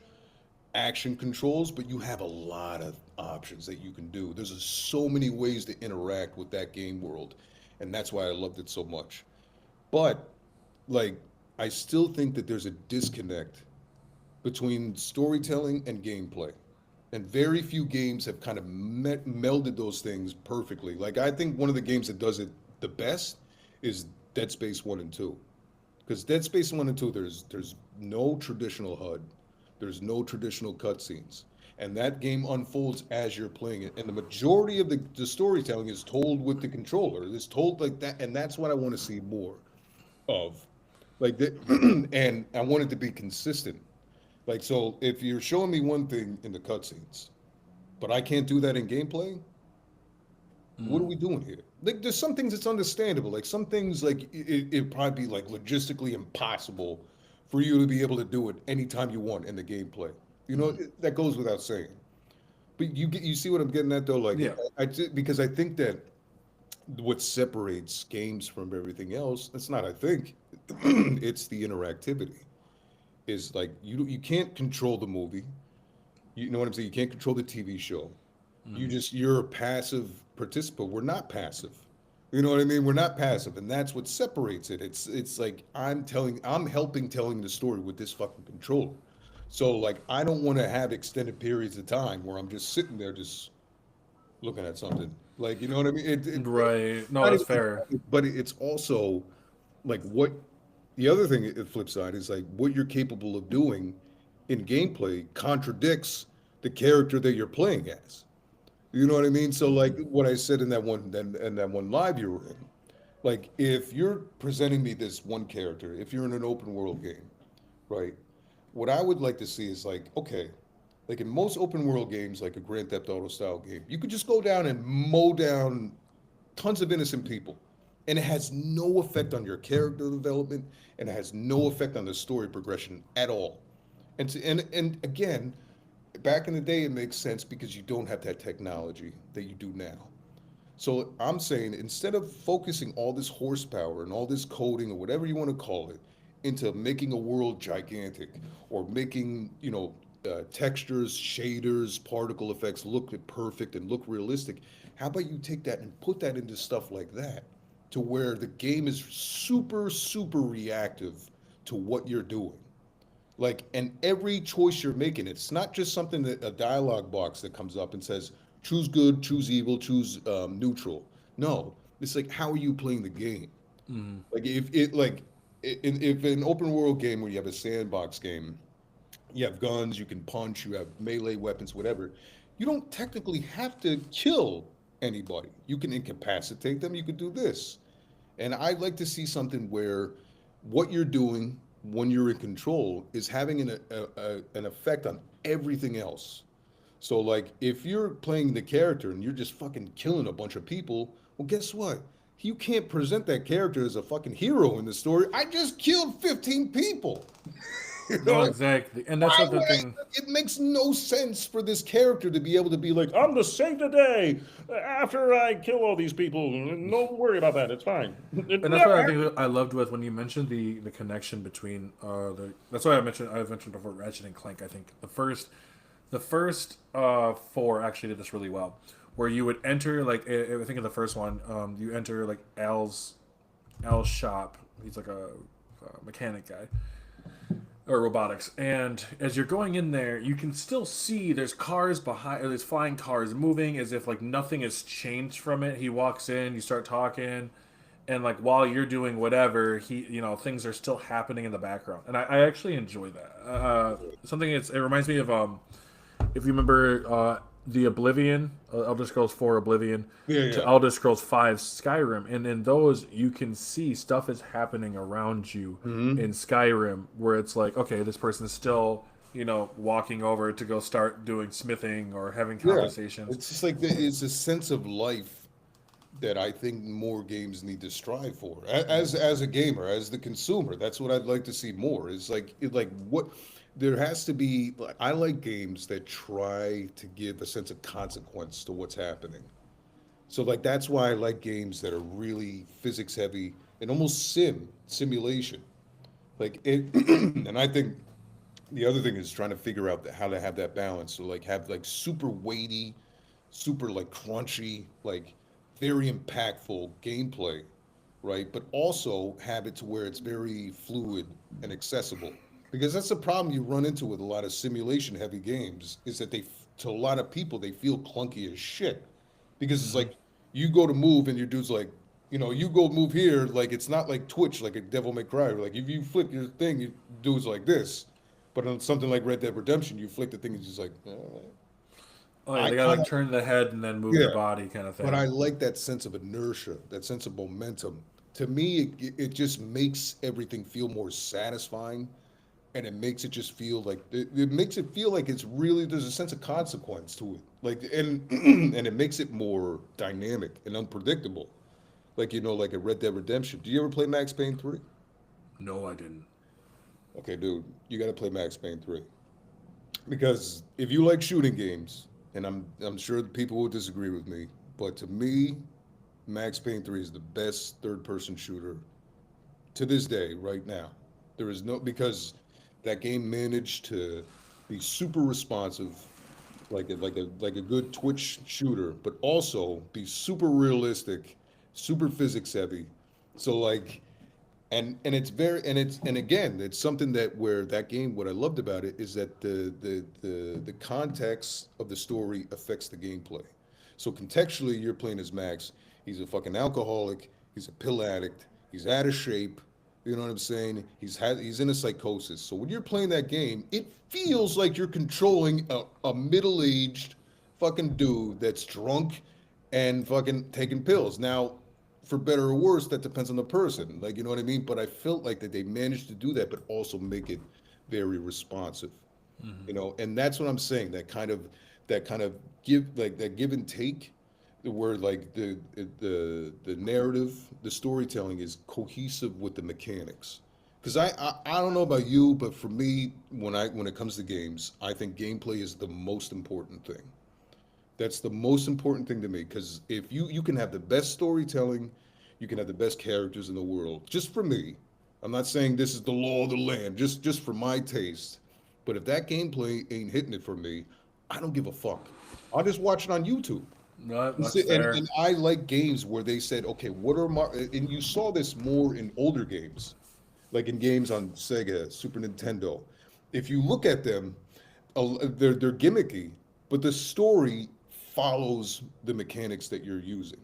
action controls, but you have a lot of options that you can do. There's just so many ways to interact with that game world, and that's why I loved it so much. But like, I still think that there's a disconnect between storytelling and gameplay. And very few games have kind of melded those things perfectly. Like, I think one of the games that does it the best is Dead Space 1 and 2. Because Dead Space 1 and 2, there's no traditional HUD, there's no traditional cutscenes. And that game unfolds as you're playing it. And the majority of the storytelling is told with the controller. It's told like that. And that's what I want to see more of. Like that, and I want it to be consistent. Like, so if you're showing me one thing in the cutscenes, but I can't do that in gameplay, what are we doing here? Like, there's some things that's understandable. Like, some things, like, it'd probably be, like, logistically impossible for you to be able to do it anytime you want in the gameplay. You know, that goes without saying. But you see what I'm getting at, though? Like, Yeah. because I think that what separates games from everything else, it's not, I think, it's the interactivity. Is like you can't control the movie. You know what I'm saying? You can't control the TV show. You're a passive participant. We're not passive. You know what I mean? We're not passive, and that's what separates it. It's like I'm helping telling the story with this fucking controller. So like I don't want to have extended periods of time where I'm just sitting there just looking at something. Like you know what I mean? Right. No, Not that's even, fair. but it's also like what the other thing, the flip side is like what you're capable of doing in gameplay contradicts the character that you're playing as. You know what I mean? So like what I said in that one live you were in, like if you're presenting me this one character, if you're in an open world game, right? What I would like to see is like, okay, like in most open world games, like a Grand Theft Auto style game, you could just go down and mow down tons of innocent people. And it has no effect on your character development and it has no effect on the story progression at all. And again, back in the day, it makes sense because you don't have that technology that you do now. So I'm saying instead of focusing all this horsepower and all this coding or whatever you want to call it into making a world gigantic or making, textures, shaders, particle effects look perfect and look realistic, how about you take that and put that into stuff like that to where the game is super, super reactive to what you're doing? Like, and every choice you're making, it's not just something that a dialogue box that comes up and says, choose good, choose evil, choose neutral. No, it's like, how are you playing the game? Like, if an open world game where you have a sandbox game, you have guns, you can punch, you have melee weapons, whatever, you don't technically have to kill anybody. You can incapacitate them, you could do this. And I'd like to see something where what you're doing when you're in control is having an effect on everything else. So, like, if you're playing the character and you're just fucking killing a bunch of people, well, guess what? You can't present that character as a fucking hero in the story. I just killed 15 people. You No, know? exactly, and that's Why what the would thing. it makes no sense for this character to be able to be like, I'm the save the day after I kill all these people. Don't worry about that. It's fine. It And that's what I never think that I loved with when you mentioned the connection between the. That's why I've mentioned before Ratchet and Clank. I think the first four actually did this really well, where you would enter like I think in the first one, you enter like Al's shop. He's like a mechanic guy or robotics, and as you're going in there, you can still see there's cars behind, or there's flying cars moving as if like nothing has changed from it. He walks in, you start talking, and like while you're doing whatever, things are still happening in the background, and I actually enjoy that. Something it reminds me of if you remember the Oblivion, Elder Scrolls 4 Oblivion, Yeah, to yeah. Elder Scrolls 5 Skyrim, and in those you can see stuff is happening around you Hmm. in Skyrim, where it's like, okay, this person is still walking over to go start doing smithing or having Yeah. conversations. It's just like it's a sense of life that I think more games need to strive for. As a gamer, as the consumer, that's what I'd like to see more. Is like what there has to be. Like, I like games that try to give a sense of consequence to what's happening. So like that's why I like games that are really physics heavy and almost simulation. Like it, and I think the other thing is trying to figure out how to have that balance. So like have like super weighty, super like crunchy, like very impactful gameplay, right? But also have it to where it's very fluid and accessible. Because that's the problem you run into with a lot of simulation heavy games is that to a lot of people they feel clunky as shit. Because it's Hmm. like you go to move and your dude's like, you go move here, like it's not like Twitch, like a Devil May Cry. Like if you flick your thing, you dude's like this. But on something like Red Dead Redemption, you flick the thing, it's just like, Oh yeah, I they gotta kind like of, turn the head and then move the yeah. body kind of But thing. I like that sense of inertia, that sense of momentum. To me, it just makes everything feel more satisfying, and it makes it just feel like it makes it feel like it's really there's a sense of consequence to it. Like and and it makes it more dynamic and unpredictable. Like like a Red Dead Redemption. Do you ever play Max Payne 3? No, I didn't. Okay, dude, you got to play Max Payne 3 because if you like shooting games, and I'm sure that people will disagree with me, but to me, Max Payne 3 is the best third person shooter to this day, right now. There is no, because that game managed to be super responsive, like a good Twitch shooter, but also be super realistic, super physics heavy. So like and it's very and again it's something that where that game what I loved about it is that the context of the story affects the gameplay. So contextually you're playing as Max. He's a fucking alcoholic, he's a pill addict, he's out of shape, you know what I'm saying? He's in a psychosis. So when you're playing that game, it feels like you're controlling a middle-aged fucking dude that's drunk and fucking taking pills. Now, for better or worse, that depends on the person. Like, you know what I mean? But I felt like that they managed to do that, but also make it very responsive. And that's what I'm saying. That kind of give and take, where like the narrative, the storytelling is cohesive with the mechanics. Because I don't know about you, but for me, when it comes to games, I think gameplay is the most important thing. That's the most important thing to me because if you can have the best storytelling, you can have the best characters in the world. Just for me, I'm not saying this is the law of the land. Just for my taste. But if that gameplay ain't hitting it for me, I don't give a fuck. I'll just watch it on YouTube. No, And, that's see- and, fair. and I like games where they said, okay, what are my and you saw this more in older games, like in games on Sega, Super Nintendo. If you look at them, they're gimmicky, but the story follows the mechanics that you're using.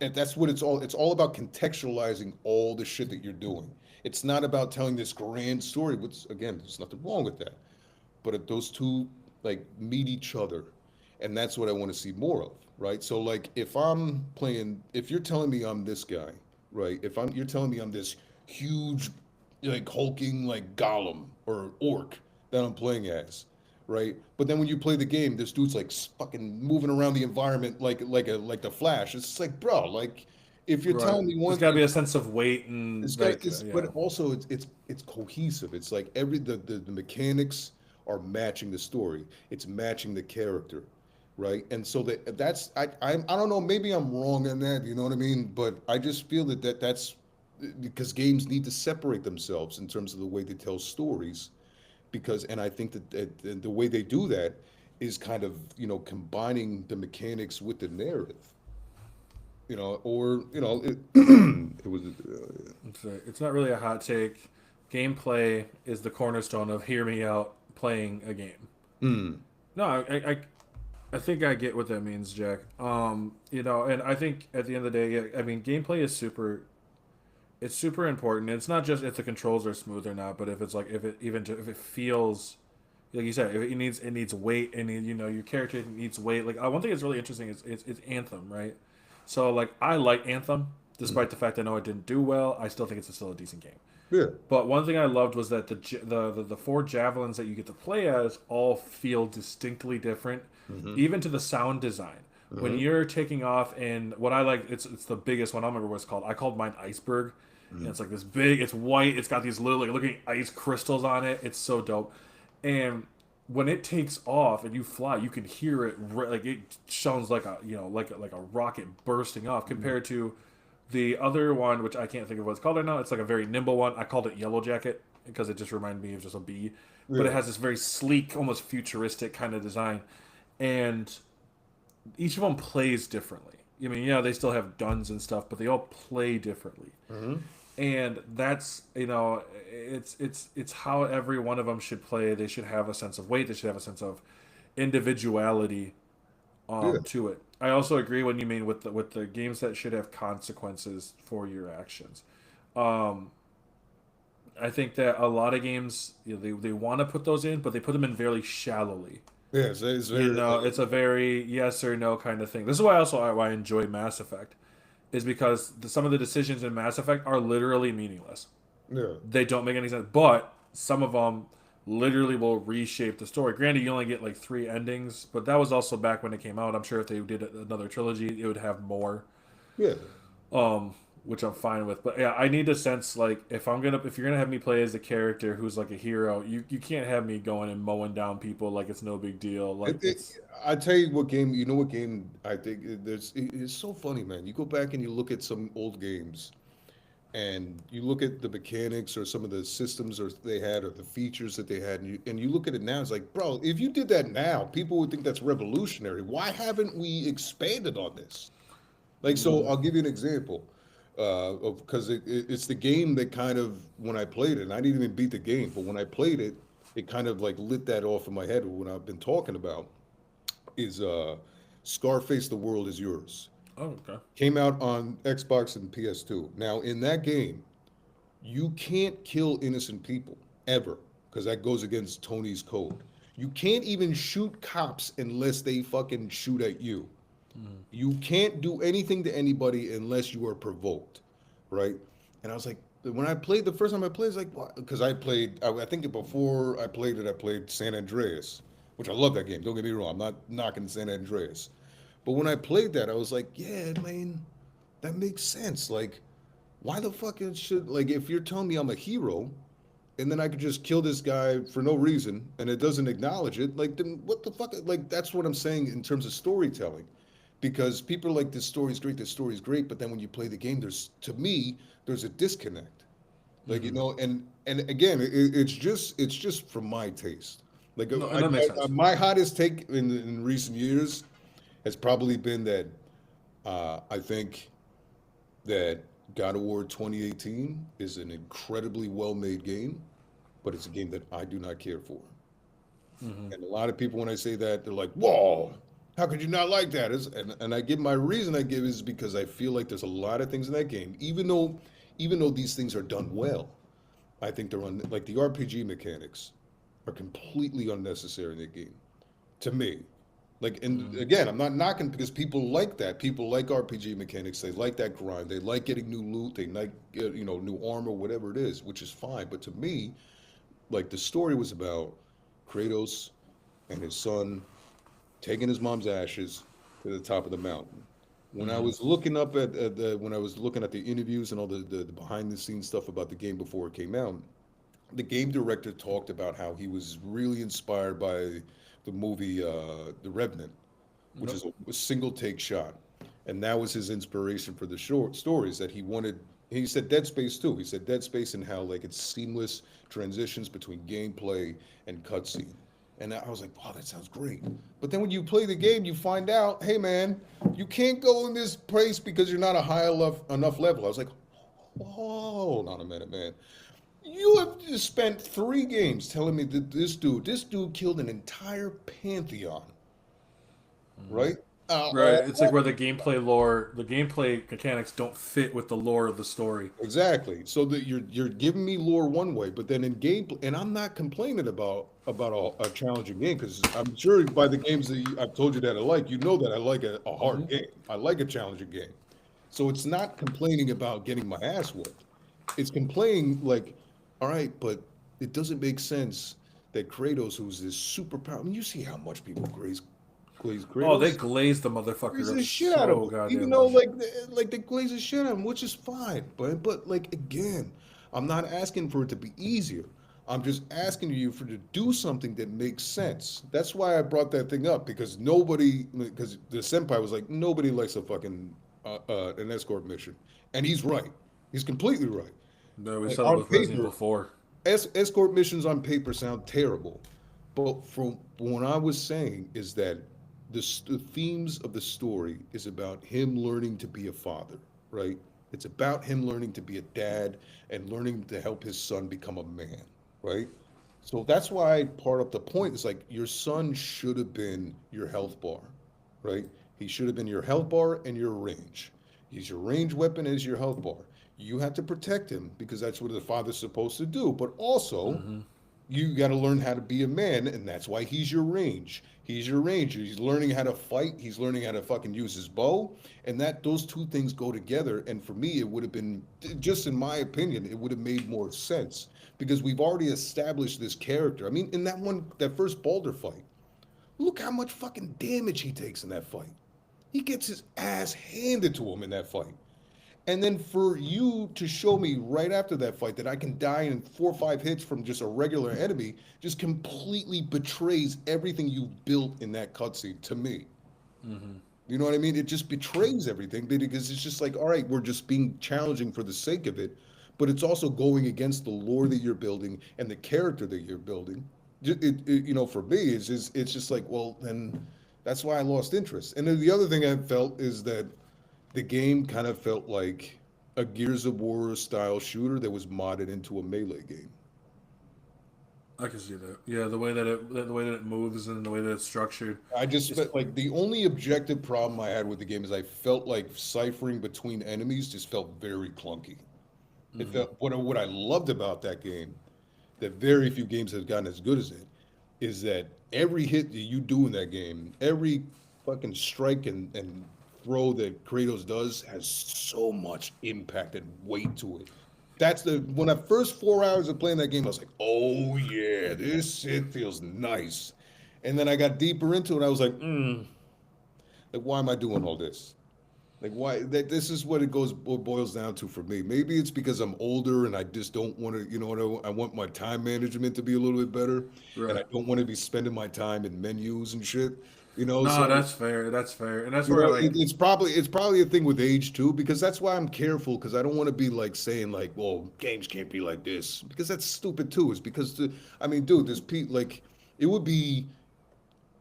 And that's what it's all. It's all about contextualizing all the shit that you're doing. It's not about telling this grand story. Which again, there's nothing wrong with that. But if those two like meet each other, and that's what I want to see more of, right? So like if I'm playing, if you're telling me I'm this guy, right? If you're telling me I'm this huge, like hulking like golem or orc that I'm playing as, right? But then when you play the game, this dude's like fucking moving around the environment like the Flash. It's just like, bro, like if you're Right. telling me There's one got to thing, be a sense of weight it's and got like but yeah. also it's cohesive. It's like the mechanics are matching the story. It's matching the character, right? And so that's I don't know. Maybe I'm wrong on that. You know what I mean? But I just feel that's because games need to separate themselves in terms of the way they tell stories. Because and I think that the way they do that is kind of combining the mechanics with the narrative. Or it was. It's not really a hot take. Gameplay is the cornerstone of hear me out playing a game. Mm, No, I think I get what that means, Jack. And I think at the end of the day, yeah, I mean, gameplay is it's super important. It's not just if the controls are smooth or not, but if it's like if it feels like you said, it needs weight, and your character needs weight. Like one thing that's really interesting is Anthem, right? So like I like Anthem, mm, despite the fact I know it didn't do well. I still think it's still a decent game. yeah. But one thing I loved was that the four javelins that you get to play as all feel distinctly different, Mm-hmm. even to the sound design. When Mm-hmm. you're taking off, and what I like, it's the biggest one. I don't remember what it's called. I called mine Iceberg, and Mm-hmm. it's like this big. It's white. It's got these little like looking ice crystals on it. It's so dope. And when it takes off and you fly, you can hear it like it sounds like like a rocket bursting off compared to the other one, which I can't think of what it's called right now. It's like a very nimble one. I called it Yellow Jacket because it just reminded me of just a bee, but Yeah. it has this very sleek, almost futuristic kind of design, and each of them plays differently. I mean, yeah, they still have guns and stuff, but they all play differently, Mm-hmm. and that's it's how every one of them should play. They should have a sense of weight. They should have a sense of individuality Yeah. to it. I also agree when you mean with the games that should have consequences for your actions. Um, I think that a lot of games they want to put those in, but they put them in very shallowly. Yeah. It's very It's a very yes or no kind of thing. This is why why I enjoy Mass Effect, is because some of the decisions in Mass Effect are literally meaningless. yeah. They don't make any sense, but some of them literally will reshape the story. Granted, you only get like three endings, but that was also back when it came out. I'm sure if they did another trilogy, it would have more, Yeah. um, which I'm fine with. But yeah, I need a sense like if you're gonna have me play as a character who's like a hero, you can't have me going and mowing down people like it's no big deal. Like it's I tell you what game. You know what game I think it's so funny, man. You go back and you look at some old games, and you look at the mechanics or some of the systems or they had or the features that they had, and you look at it now. It's like, bro, if you did that now, people would think that's revolutionary. Why haven't we expanded on this? Like, so I'll give you an example of because it's the game that kind of when I played it, and I didn't even beat the game, but when I played it, it kind of like lit that off in my head. What I've been talking about is Scarface: The World Is Yours. oh okay. Came out on Xbox and PS2. Now, in that game, you can't kill innocent people ever because that goes against Tony's code. You can't even shoot cops unless they fucking shoot at you. You can't do anything to anybody unless you are provoked, right? And I was like, when I played the first time I played, it's like, what? Because I think before I played it, I played San Andreas, which I love that game. Don't get me wrong, I'm not knocking San Andreas. But when I played that, I was like, yeah, man, that makes sense. Like, why the fuck it should, like, if you're telling me I'm a hero, and then I could just kill this guy for no reason, and it doesn't acknowledge it, like, then what the fuck? Like, that's what I'm saying in terms of storytelling because people are like this story is great, but then when you play the game, to me there's a disconnect. Like Hmm. and again, it's just from my taste. Like No, and that makes sense. my hottest take in recent years has probably been that I think that God of War 2018 is an incredibly well made game, but it's a game that I do not care for. Hmm. And a lot of people, when I say that, they're like, "Whoa, how could you not like that?" And I give my reason I give is because I feel like there's a lot of things in that game, even though these things are done well, I think they're like the RPG mechanics are completely unnecessary in the game, to me. Like, and again, I'm not knocking because people like that. People like RPG mechanics. They like that grind. They like getting new loot. They like, new armor, whatever it is, which is fine. But to me, like the story was about Kratos and his son taking his mom's ashes to the top of the mountain. When I was looking up at the when I was looking at the interviews and all the behind the scenes stuff about the game before it came out, the game director talked about how he was really inspired by the movie The Revenant, which is a single take shot, and that was his inspiration for the short stories that he wanted. He said Dead Space too. He said Dead Space and how like it's seamless transitions between gameplay and cutscene. And I was like, wow, that sounds great. But then when you play the game, you find out, hey man, you can't go in this place because you're not a high enough level. I was like, hold on a minute, man. You have just spent 3 games telling me that this dude killed an entire pantheon, right? Right. It's like where the gameplay mechanics don't fit with the lore of the story. Exactly. So that you're giving me lore one way, but then in gameplay, and I'm not complaining about a challenging game because I'm sure by the games that I've told you that I like, you know that I like a hard game. I like a challenging game. So it's not complaining about getting my ass whooped. It's complaining like, all right, but it doesn't make sense that Kratos, who's this superpower, I mean, you see how much people glaze Kratos. Oh, they glazed the motherfucker Glaze up the shit out of so him. goddamn Even though much. like they glaze the shit out of him, which is fine. But like again, I'm not asking for it to be easier. I'm just asking you for to do something that makes sense. That's why I brought that thing up because because the senpai was like, nobody likes a fucking an escort mission, and he's right. He's completely right. No, we Like, said it on with Resident paper, Evil 4. escort missions on paper sound terrible, but from what I was saying is that the themes of the story is about him learning to be a father, right? It's about him learning to be a dad and learning to help his son become a man, right? So that's why part of the point is like your son should have been your health bar, right? He should have been your health bar and your range. He's your range weapon as your health bar. You have to protect him because that's what the father's supposed to do. But also, you got to learn how to be a man, and that's why he's your range. He's your ranger. He's learning how to fight. He's learning how to fucking use his bow, and that those two things go together. And for me, it would have been, just in my opinion, it would have made more sense because we've already established this character. I mean, in that first Baldur fight, look how much fucking damage he takes in that fight. He gets his ass handed to him in that fight. And then for you to show me right after that fight that I can die in 4 or 5 hits from just a regular enemy just completely betrays everything you've built in that cutscene to me. You know what I mean? It just betrays everything because it's just like, all right, we're just being challenging for the sake of it, but it's also going against the lore that you're building and the character that you're building. For me, it's just like, well, then that's why I lost interest. And then the other thing I felt is that the game kind of felt like a Gears of War style shooter that was modded into a melee game. I can see that. Yeah, the way that it moves and the way that it's structured. I just felt like the only objective problem I had with the game is I felt like ciphering between enemies just felt very clunky. It felt what I loved about that game, that very few games have gotten as good as it, is that every hit that you do in that game, every fucking strike and throw that Kratos does has so much impact and weight to it. That's when I first 4 hours of playing that game, I was like, oh yeah, this shit feels nice. And then I got deeper into it, I was like, like why am I doing all this? Like why this is what boils down to for me. Maybe it's because I'm older and I just don't want to, I want my time management to be a little bit better. And I Right. don't want to be spending my time in menus and shit. No, So that's fair. That's fair, and that's where like it's probably a thing with age too, because that's why I'm careful, because I don't want to be like saying like, well, games can't be like this, because that's stupid too. It's because I mean, dude, like it would be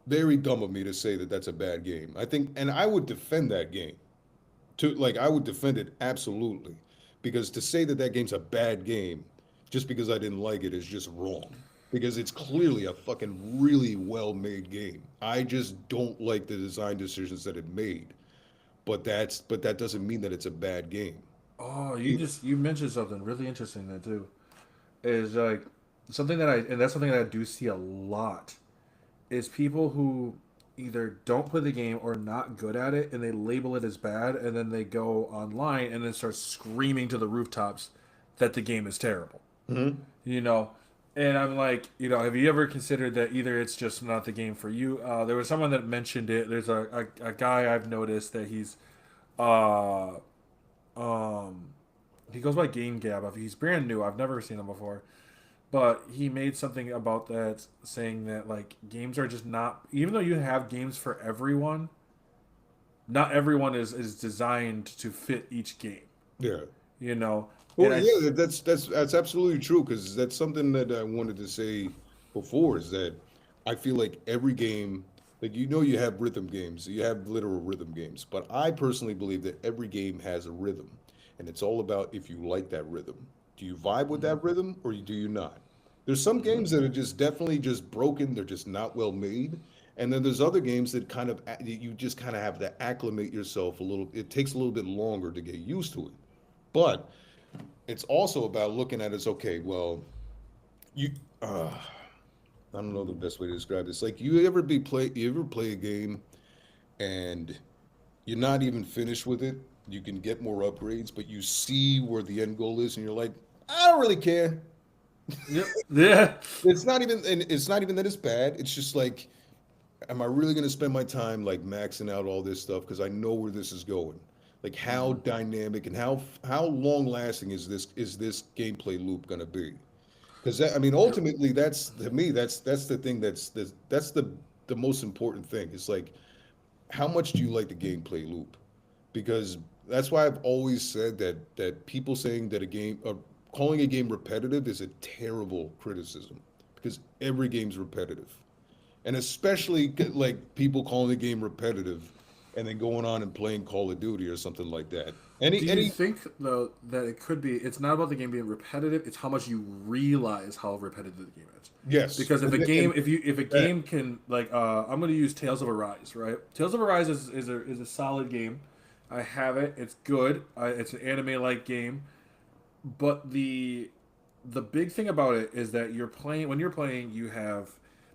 very dumb of me to say that that's a bad game. I think, and I would defend that game I would defend it absolutely, because to say that that game's a bad game just because I didn't like it is just wrong. Because it's clearly a fucking really well made game. I just don't like the design decisions that it made. But that doesn't mean that it's a bad game. oh, you mentioned something really interesting there too. Is like something that I and that's something that I do see a lot is people who either don't play the game or not good at it, and they label it as bad, and then they go online and then start screaming to the rooftops that the game is terrible. Mhm. You know, and I'm like, have you ever considered that either it's just not the game for you? There was someone that mentioned it. There's a guy I've noticed that uh, um, he goes by Game Gab. He's brand new. I've never seen him before, but he made something about that, saying that like games are just not. Even though you have games for everyone, not everyone is designed to fit each game. Yeah. You know, and Well, yeah, that's absolutely true because that's something that I wanted to say before is that I feel like every game, like you have rhythm games, you have literal rhythm games, but I personally believe that every game has a rhythm, and it's all about if you like that rhythm. Do you vibe with that rhythm or do you not? There's some games that are just definitely just broken, they're just not well made. And then there's other games that you just kind of have to acclimate yourself a little. It takes a little bit longer to get used to it. But it's also about looking at it as okay, well, you I don't know the best way to describe this. Like you ever play a game and you're not even finished with it. You can get more upgrades, but you see where the end goal is and you're like, I don't really care. yeah, yeah. It's not even that it's bad. It's just like, am I really going to spend my time like maxing out all this stuff because I know where this is going? Like how dynamic and how long lasting is this gameplay loop going to be? Because I mean, Yep. ultimately, that's to me, that's the thing that's the most important thing. It's like how much do you like the gameplay loop? Because that's why I've always said that people saying that calling a game repetitive is a terrible criticism because every game's repetitive, and especially like people calling the game repetitive and then going on and playing Call of Duty or something like that. Do Any you any think though that it could be? It's not about the game being repetitive. It's how much you realize how repetitive the game is. yes, Because if a that, game can like I'm going to use Tales of Arise, right? Tales of Arise is a solid game. I have it. It's good. It's an anime like game, but the big thing about it is that you're playing you have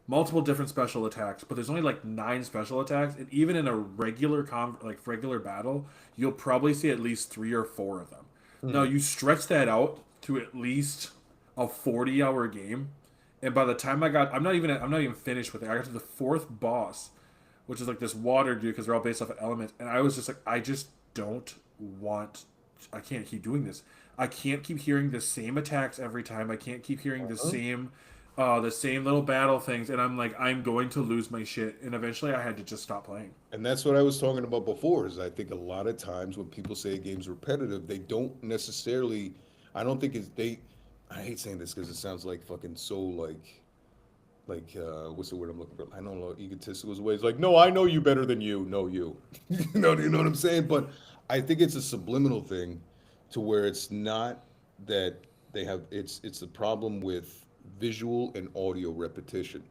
multiple different special attacks, but there's only like 9 special attacks, and even in a regular battle you'll probably see at least 3 or 4 of them. Now Mhm. you stretch that out to at least a 40-hour game, and by the time I'm not even finished with it. I got to the 4th boss, which is like this water dude because they're all based off of elements, and I was just like, I just don't want. I can't keep doing this. I can't keep hearing the same attacks every time. I can't keep hearing the same little battle things, and I'm like, I'm going to lose my shit. And eventually, I had to just stop playing. And that's what I was talking about before. Is I think a lot of times when people say a game's repetitive, they don't necessarily. I don't think it's they. I hate saying this because it sounds like fucking so what's the word I'm looking for? I don't know, egotistical ways. Like, no, I know you better than you know you. You know what I'm saying? But I think it's a subliminal thing, to where it's not that they have. It's the problem with visual and audio repetition.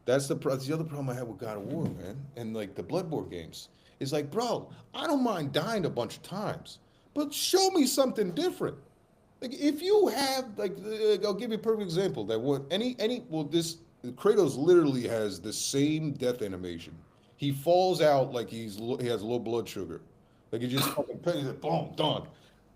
That's the other problem I had with God of War, man, and like the Bloodborne games. It's like, bro, I don't mind dying a bunch of times, but show me something different. Like if you have like, I'll give you a perfect example. That what any well, this Kratos literally has the same death animation. He falls out like he has low blood sugar, like he just fucking boom done,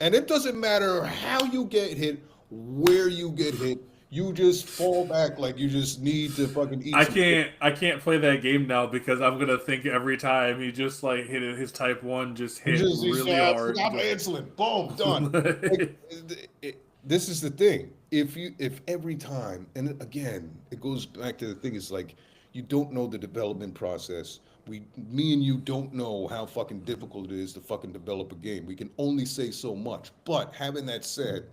and it doesn't matter how you get hit, where you get hit. You just fall back like you just need to fucking eat some. I can't play that game now because I'm gonna think every time he just like hit his type 1 just You hit just really hard. stop insulin. Boom, done. Like, this is the thing. If every time, and again, it goes back to the thing. Is like you don't know the development process. Me and you don't know how fucking difficult it is to fucking develop a game. We can only say so much. But having that said,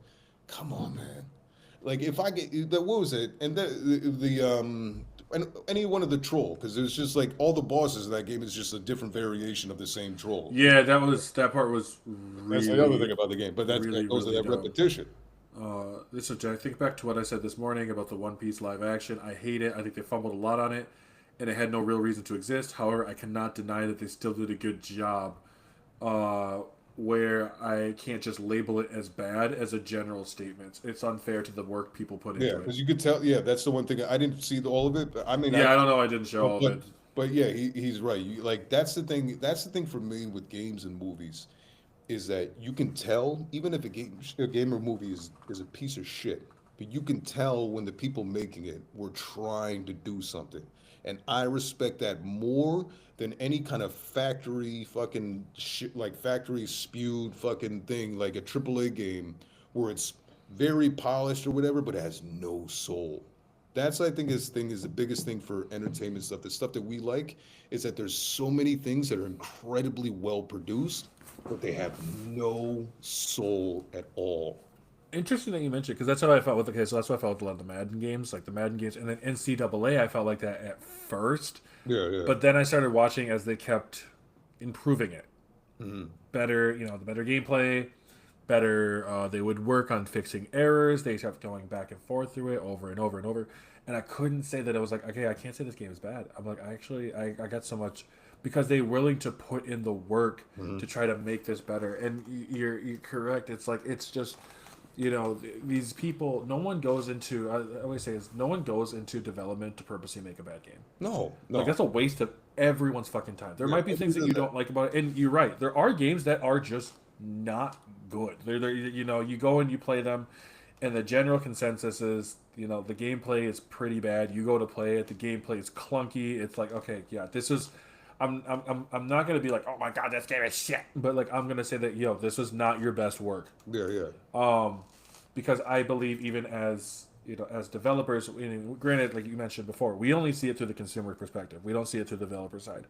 come on, man. Like if I get that, what was it? And and any one of the troll, because there's just like all the bosses in that game is just a different variation of the same troll. Yeah, that part was That's the other thing really about the game, but really that goes to really that dumb. repetition. This is I think back to what I said this morning about the One Piece live action. I hate it. I think they fumbled a lot on it, and it had no real reason to exist. However, I cannot deny that they still did a good job. Uh, where I can't just label it as bad as a general statement. It's unfair to the work people put Yeah, into it. because you could tell. Yeah, that's the one thing I didn't see all of it. But I mean, Yeah, I don't know. I didn't show all of but it. But yeah, he's right. Like that's the thing. That's the thing for me with games and movies, is that you can tell even if a game or movie is a piece of shit, but you can tell when the people making it were trying to do something, and I respect that more than any kind of factory fucking shit, like factory spewed fucking thing like a AAA game where it's very polished or whatever, but it has no soul. That's I think is the biggest thing for entertainment stuff. The stuff that we like is that there's so many things that are incredibly well produced, but they have no soul at all. Interesting that you mentioned because that's how I felt with so that's what I felt with a lot of the Madden games, like the Madden games, and then NCAA. I felt like that at first, Yeah, yeah. but then I started watching as they kept improving it. Hmm. Better, the better gameplay, better. They would work on fixing errors. They kept going back and forth through it over and over and over. And I couldn't say that it was like, okay, I can't say this game is bad. I'm like, I got so much because they willing to put in the work to try to make this better. And you're correct. It's like it's just these people. No one goes into. I always say is no one goes into development to purposely make a bad game. No, Like no. that's a waste of everyone's fucking time. There Yeah, might be things that other you than don't like about it, and you're right. There are games that are just not good. They're you go and you play them, and the general consensus is the gameplay is pretty bad. You go to play it, the gameplay is clunky. It's like okay, yeah, this is. I'm not gonna be like oh my god this game is shit, but like I'm gonna say that this is not your best work Yeah, yeah. because I believe even as as developers, granted, like you mentioned before, we only see it through the consumer perspective. We don't see it through the developer side.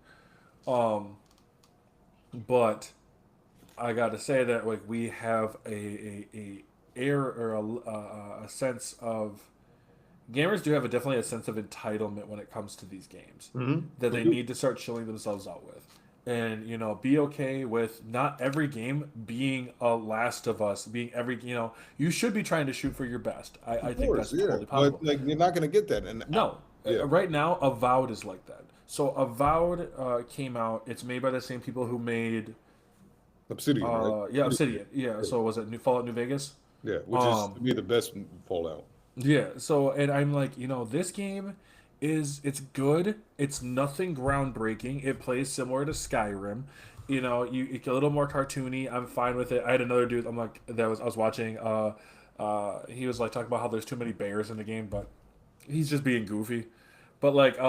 Um, but I got to say that like we have a air or a sense of gamers do have definitely a sense of entitlement when it comes to these games that they need to start chilling themselves out with. And be okay with not every game being a Last of Us, being every you should be trying to shoot for your best. I Of think course, that's yeah. totally But possible. like you're not gonna get that. And No, yeah, right now Avowed is like that. So Avowed came out. It's made by the same people who made Obsidian, right? Obsidian. Yeah. So was it New Fallout New Vegas? Yeah, which is to Um, me the best Fallout. Yeah, so and I'm like, this game it's good. It's nothing groundbreaking. It plays similar to Skyrim. It's a little more cartoony. I'm fine with it. I had another dude. I'm like I was watching. He was like talking about how there's too many bears in the game, but he's just being goofy. But like,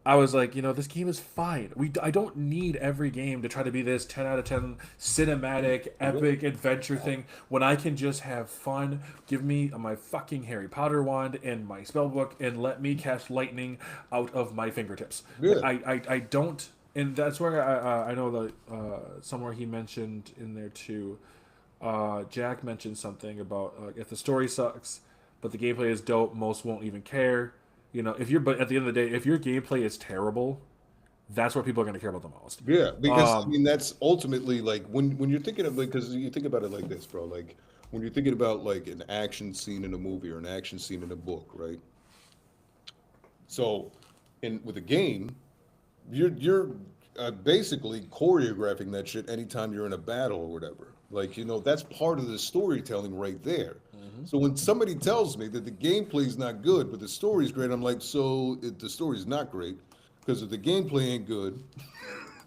I was like, this game is fine. I don't need every game to try to be this 10 out of 10 cinematic, epic adventure thing when I can just have fun. Give me my fucking Harry Potter wand and my spell book and let me cast lightning out of my fingertips. Like, Yeah, I don't, and that's where I know that somewhere he mentioned in there too. Jack mentioned something about if the story sucks, but the gameplay is dope, most won't even care. If you're but at the end of the day, if your gameplay is terrible, that's what people are going to care about the most. yeah. Because I Um, mean that's ultimately like when you're thinking of like because you think about it like this, bro. Like when you're thinking about like an action scene in a movie or an action scene in a book, right? So, in with a game, you're basically choreographing that shit anytime you're in a battle or whatever. Like that's part of the storytelling right there. So when somebody tells me that the gameplay's not good but the story's great, I'm like, so the story's not great because if the gameplay ain't good,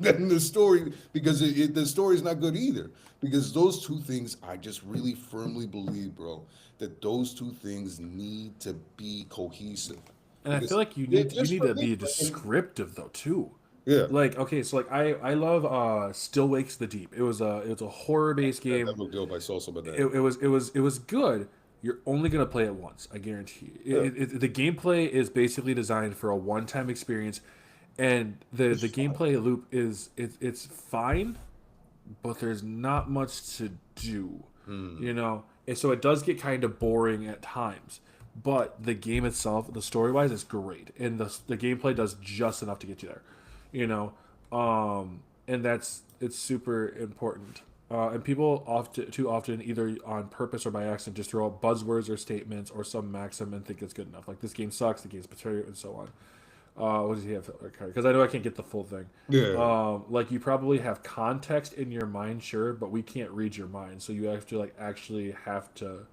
then the story because the story's not good either. Because those two things, I just really firmly believe, bro, that those two things need to be cohesive. and I feel Because like you just need for to me, be descriptive though too. yeah, Like okay, so like I love Still Wakes the Deep. It was a horror based that game. looked dope. I saw some of that. It was good. You're only gonna play it once, I guarantee you. Yeah, The gameplay is basically designed for a one-time experience, and the it's fine. gameplay loop it's fine, but there's not much to do, and so it does get kind of boring at times. But the game itself, the story wise, is great, and the gameplay does just enough to get you there, you know, and it's super important. And people often too often either on purpose or by accident just throw out buzzwords or statements or some maxim and think it's good enough. Like this game sucks, the game's betrayal, and so on. What does he have? Because I know I can't get the full thing. Yeah, Like you probably have context in your mind, sure, but we can't read your mind, so you have to like actually have to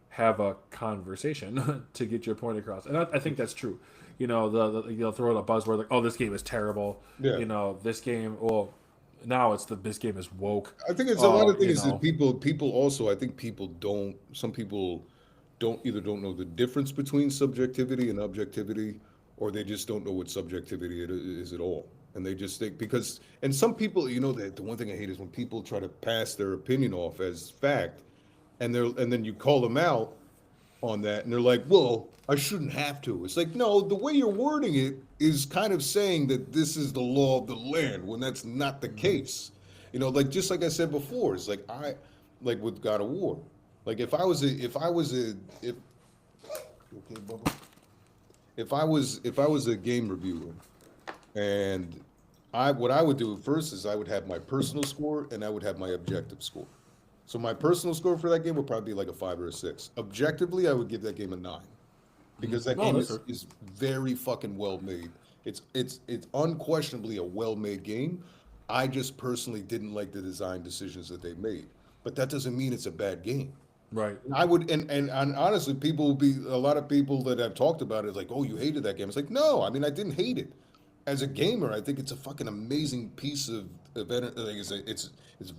have a conversation to get your point across. And I think that's true. throw out a buzzword like, "Oh, this game is terrible." Yeah. This game. Well, now it's this game is woke. I think it's a lot of You things that know, people also, I think people don't, some people don't know the difference between subjectivity and objectivity, or they just don't know what subjectivity it is at all. And they just think because, and some people, the one thing I hate is when people try to pass their opinion off as fact, and then you call them out on that, and they're like, well, I shouldn't have to. It's like, no, the way you're wording it is kind of saying that this is the law of the land when that's not the case. Like just like I said before, it's like like with God of War. Like okay, Bubba? If I was a game reviewer, and what I would do first is I would have my personal score and I would have my objective score. So my personal score for that game would probably be like a 5 or a 6. Objectively, I would give that game a 9 because that Oh, game that's fair. is very fucking well made. It's unquestionably a well made game. I just personally didn't like the design decisions that they made, but that doesn't mean it's a bad game. right. I would, and honestly, people will be a lot of people that have talked about it, like, oh, you hated that game. It's like, no, I mean, I didn't hate it. As a gamer, I think it's a fucking amazing piece of like it's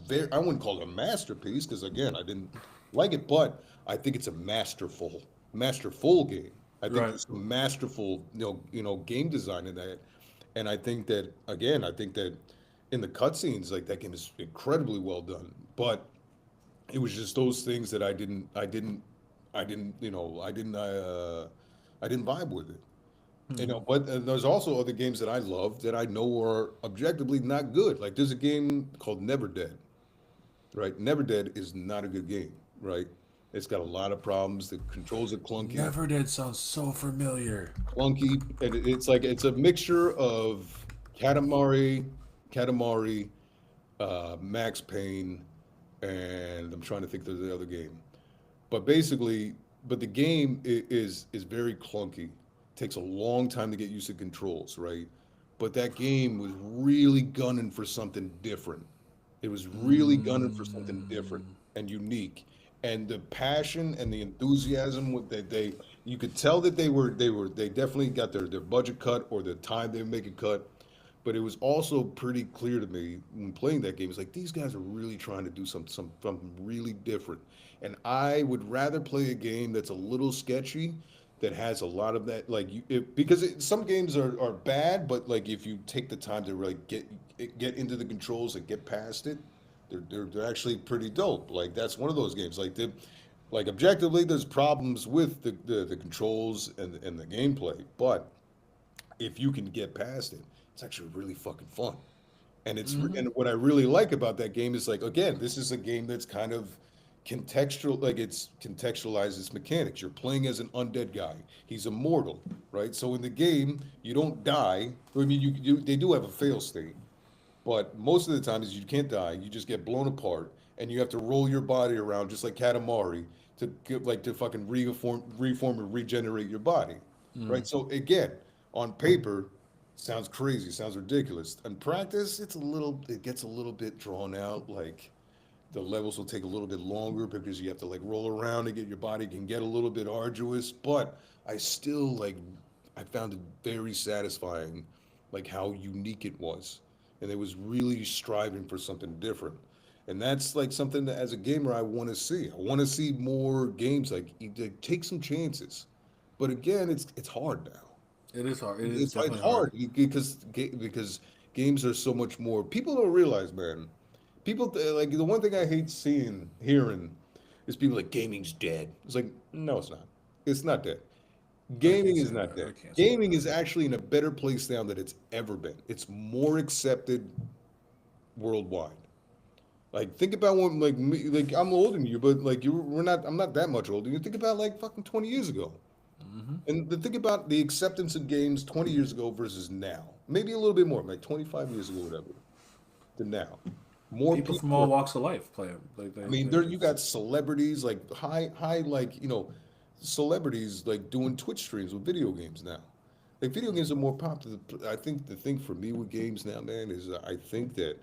very. I wouldn't call it a masterpiece because again, I didn't like it, but I think it's a masterful game. I think Right. there's some masterful, game design in that, and I think that again, I think that in the cutscenes, like that game is incredibly well done, but it was just those things that I didn't vibe with it. But there's also other games that I love that I know are objectively not good. Like there's a game called Never Dead, right? Never Dead is not a good game, right? It's got a lot of problems. The controls are Never did sound so familiar. clunky, and it's a mixture of Katamari, Max Payne, and I'm trying to think of the other game. But basically, the game is very clunky. Takes a long time to get used to controls, right? But that game was really gunning for something different. It was really gunning for something different and unique. And the passion and the enthusiasm with they you could tell that they definitely got their budget cut or the time they make it cut. But it was also pretty clear to me when playing that game. It's like these guys are really trying to do something really different. And I would rather play a game that's a little sketchy, that has a lot of that, like some games are bad, but like if you take the time to really get into the controls and get past it, they're actually pretty dope. Like that's one of those games. Like objectively, there's problems with the controls and the gameplay, but if you can get past it, it's actually really fucking fun. And what I really like about that game is like again, this is a game that's kind of it's contextualized its mechanics. You're playing as an undead guy. He's immortal, right? So in the game, you don't die. I mean, they do have a fail state, but most of the time is you can't die. You just get blown apart, and you have to roll your body around just like Katamari to fucking reform and regenerate your body, right? So again, on paper, sounds crazy, sounds ridiculous. In practice, it gets a little bit drawn out, like the levels will take a little bit longer because you have to like roll around and get your body can get a little bit arduous, but I found it very satisfying, like how unique it was. And it was really striving for something different. And that's like something that as a gamer I want to see. I want to see more games like take some chances. But again, it's hard now. It is hard. It is It's definitely hard hard. because games are so much more. People don't realize, man. Like the one thing I hate hearing is people like gaming's dead. It's like no, it's not. It's not dead. Gaming is not I dead. can't say Gaming is actually in a better place now than it's ever been. It's more accepted worldwide. Like think about when like me, like I'm older than you, but like we're not. I'm not that much older. You think about like fucking 20 years ago. And the thing about the acceptance of games 20 years ago versus now, maybe a little bit more, like 25 years ago, whatever, than now. More People from people all are, walks of life play them. Like I mean, there you got celebrities like like celebrities like doing Twitch streams with video games now. Like video games are more popular. I think the thing for me with games now, man, is I think that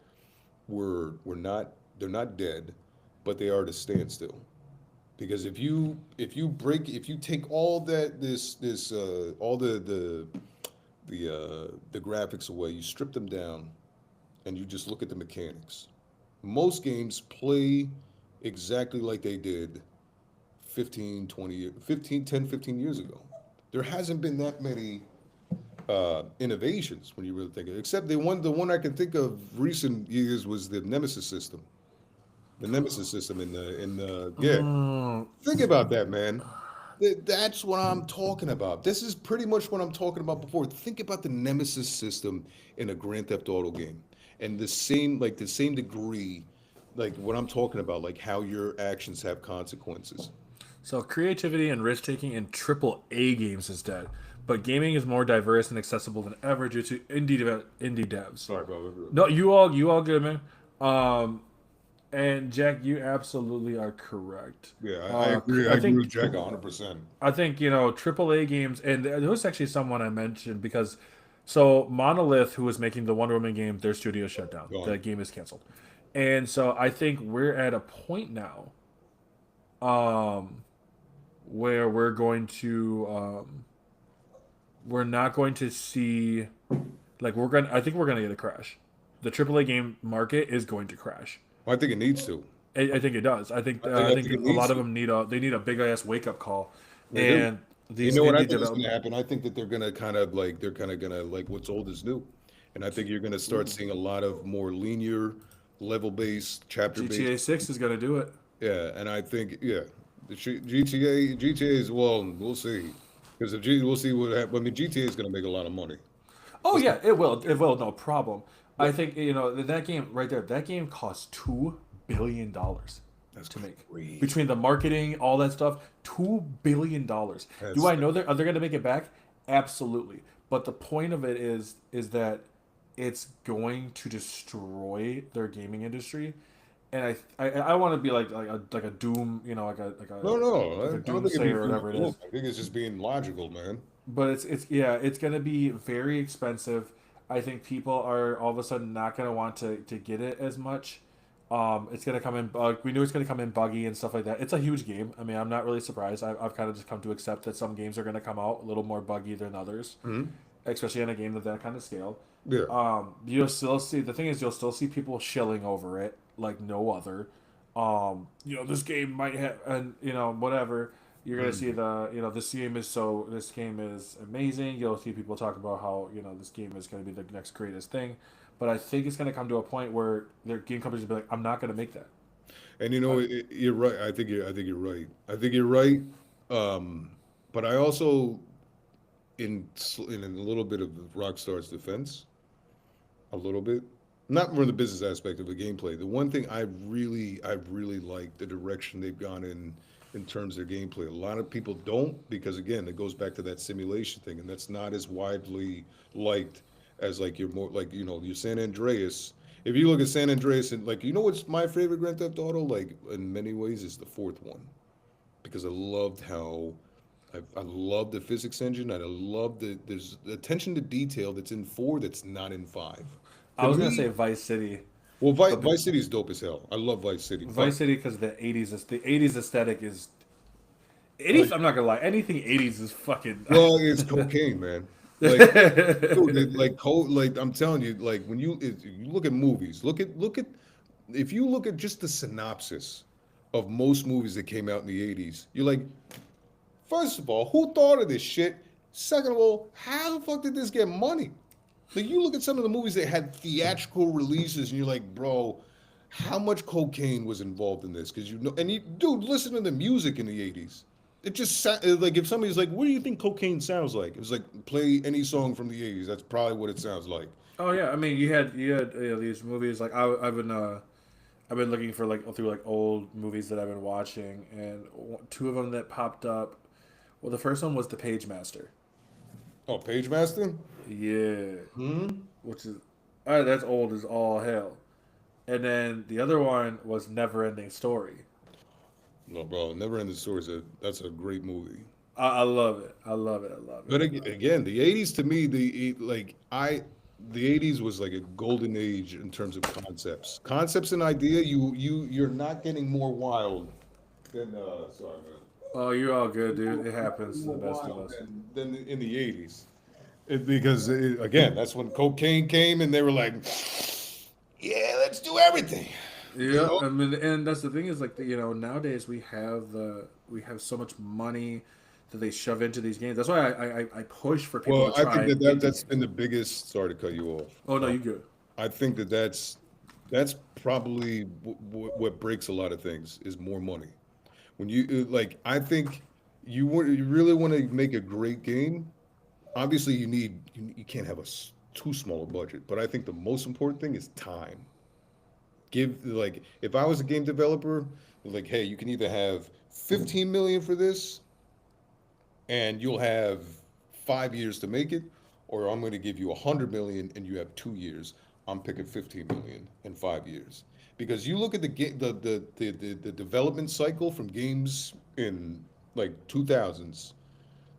we're not they're not dead, but they are to stand still. Because if you take all that all the the graphics away, you strip them down, and you just look at the mechanics. Most games play exactly like they did 15, 20, 15, 10, 15 years ago. There hasn't been that many innovations when you really think of it. Except the one I can think of recent years was the Nemesis system. The Nemesis system in the yeah. Mm, Think about that, man. That's what I'm talking about. This is pretty much what I'm talking about before. Think about the Nemesis system in a Grand Theft Auto game, and the same degree, like what I'm talking about, like how your actions have consequences. so creativity and risk taking in triple A games is dead, but gaming is more diverse and accessible than ever due to indie devs. Sorry, bro. No, you all good, man. Um, and Jack, you absolutely are correct. Yeah, I agree. I agree with Jack 100%. I think triple A games, and there was actually someone I mentioned because, so Monolith, who was making the Wonder Woman game, their studio shut down. Gone. The game is canceled, and so I think we're at a point now, um, where we're not going to see, like I think we're gonna get a crash. The triple A game market is going to crash. I think it needs to. I think it does. I think I I think think it a needs lot of to. them need a big ass wake up call, They do. and You these know what I indie think is going to development. happen? I think that they're kind of gonna like what's old is new, and I think you're going to start seeing a lot of more linear, level based, chapter based. GTA 6 is gonna do it. Yeah, and I think GTA is well, we'll see, because we'll see what happens. I mean, GTA is going to make a lot of money. Oh yeah, it will, no problem. I think that game right there. That game cost $2 billion That's to make crazy. between the marketing, all that stuff. $2 billion. That's- Do I know are they gonna make it back? Absolutely. But the point of it is that it's going to destroy their gaming industry, and I want to be like a Doom, No, no, like a I don't think it'd be doomsayer or whatever it cool. is. I think it's just being logical, man. But it's gonna be very expensive. I think people are all of a sudden not gonna want to get it as much. It's gonna come in bug. We knew it's gonna come in buggy and stuff like that. It's a huge game. I mean, I'm not really surprised. I've kind of just come to accept that some games are gonna come out a little more buggy than others, especially in a game of that kind of scale. Yeah. You'll still see you'll still see people shilling over it like no other. This game might have, and whatever. You're gonna see this game is amazing. You'll see people talk about how this game is gonna be the next greatest thing, but I think it's gonna come to a point where their game companies will be like, I'm not gonna make that. And you're right. I think you're right. I think you're right. But I also, in a little bit of Rockstar's defense, a little bit, not from the business aspect of the gameplay. The one thing I really like the direction they've gone in terms of their gameplay. A lot of people don't because again, it goes back to that simulation thing, and that's not as widely liked as like your San Andreas. If you look at San Andreas and what's my favorite Grand Theft Auto, like in many ways is the fourth one. Because I loved how I love the physics engine and I love there's attention to detail that's in 4 that's not in 5. I was gonna me- say Vice City. Well, Vice City is dope as hell. I love Vice City. Vice City because the '80s aesthetic is. 80s, I'm not gonna lie. Anything '80s is fucking. Well, it's cocaine, man. Like, dude, I'm telling you, like when if you look at movies, look at if you look at just the synopsis of most movies that came out in the '80s, you're like, first of all, who thought of this shit? Second of all, how the fuck did this get money? Like you look at some of the movies that had theatrical releases, and you're like, bro, how much cocaine was involved in this? Because dude, listen to the music in the '80s. It just like if somebody's like, "What do you think cocaine sounds like?" It was like play any song from the '80s. That's probably what it sounds like. Oh yeah, I mean you had these movies like I've been looking for through old movies that I've been watching, and two of them that popped up. Well, the first one was The Page Master. Oh, Page Master. Yeah, Hmm. which is that's old as all hell. And then the other one was Never Ending Story. No, bro. Never Ending Story. That's a great movie. I love it. I love it. I love it. But again, the '80s to me, the '80s was like a golden age in terms of concepts and idea. You're not getting more wild than sorry man. Oh, you're all good, dude. It happens to the More best of wild us. than in the '80s. Because again, that's when cocaine came, and they were like, "Yeah, let's do everything." You Yeah, know? I mean, and that's the thing is like nowadays we have so much money that they shove into these games. That's why I push for people Well, to I think try that, indie that's been games. the biggest. Sorry to cut you off. Oh no, you good? I think that that's probably what breaks a lot of things is more money. When you like, I think you really want to make a great game. Obviously, you can't have too small a budget, but I think the most important thing is time. Give like if I was a game developer, like, hey, you can either have 15 million for this and you'll have 5 years to make it, or I'm going to give you 100 million and you have 2 years. I'm picking 15 million in 5 years because you look at the game, the development cycle from games in like 2000s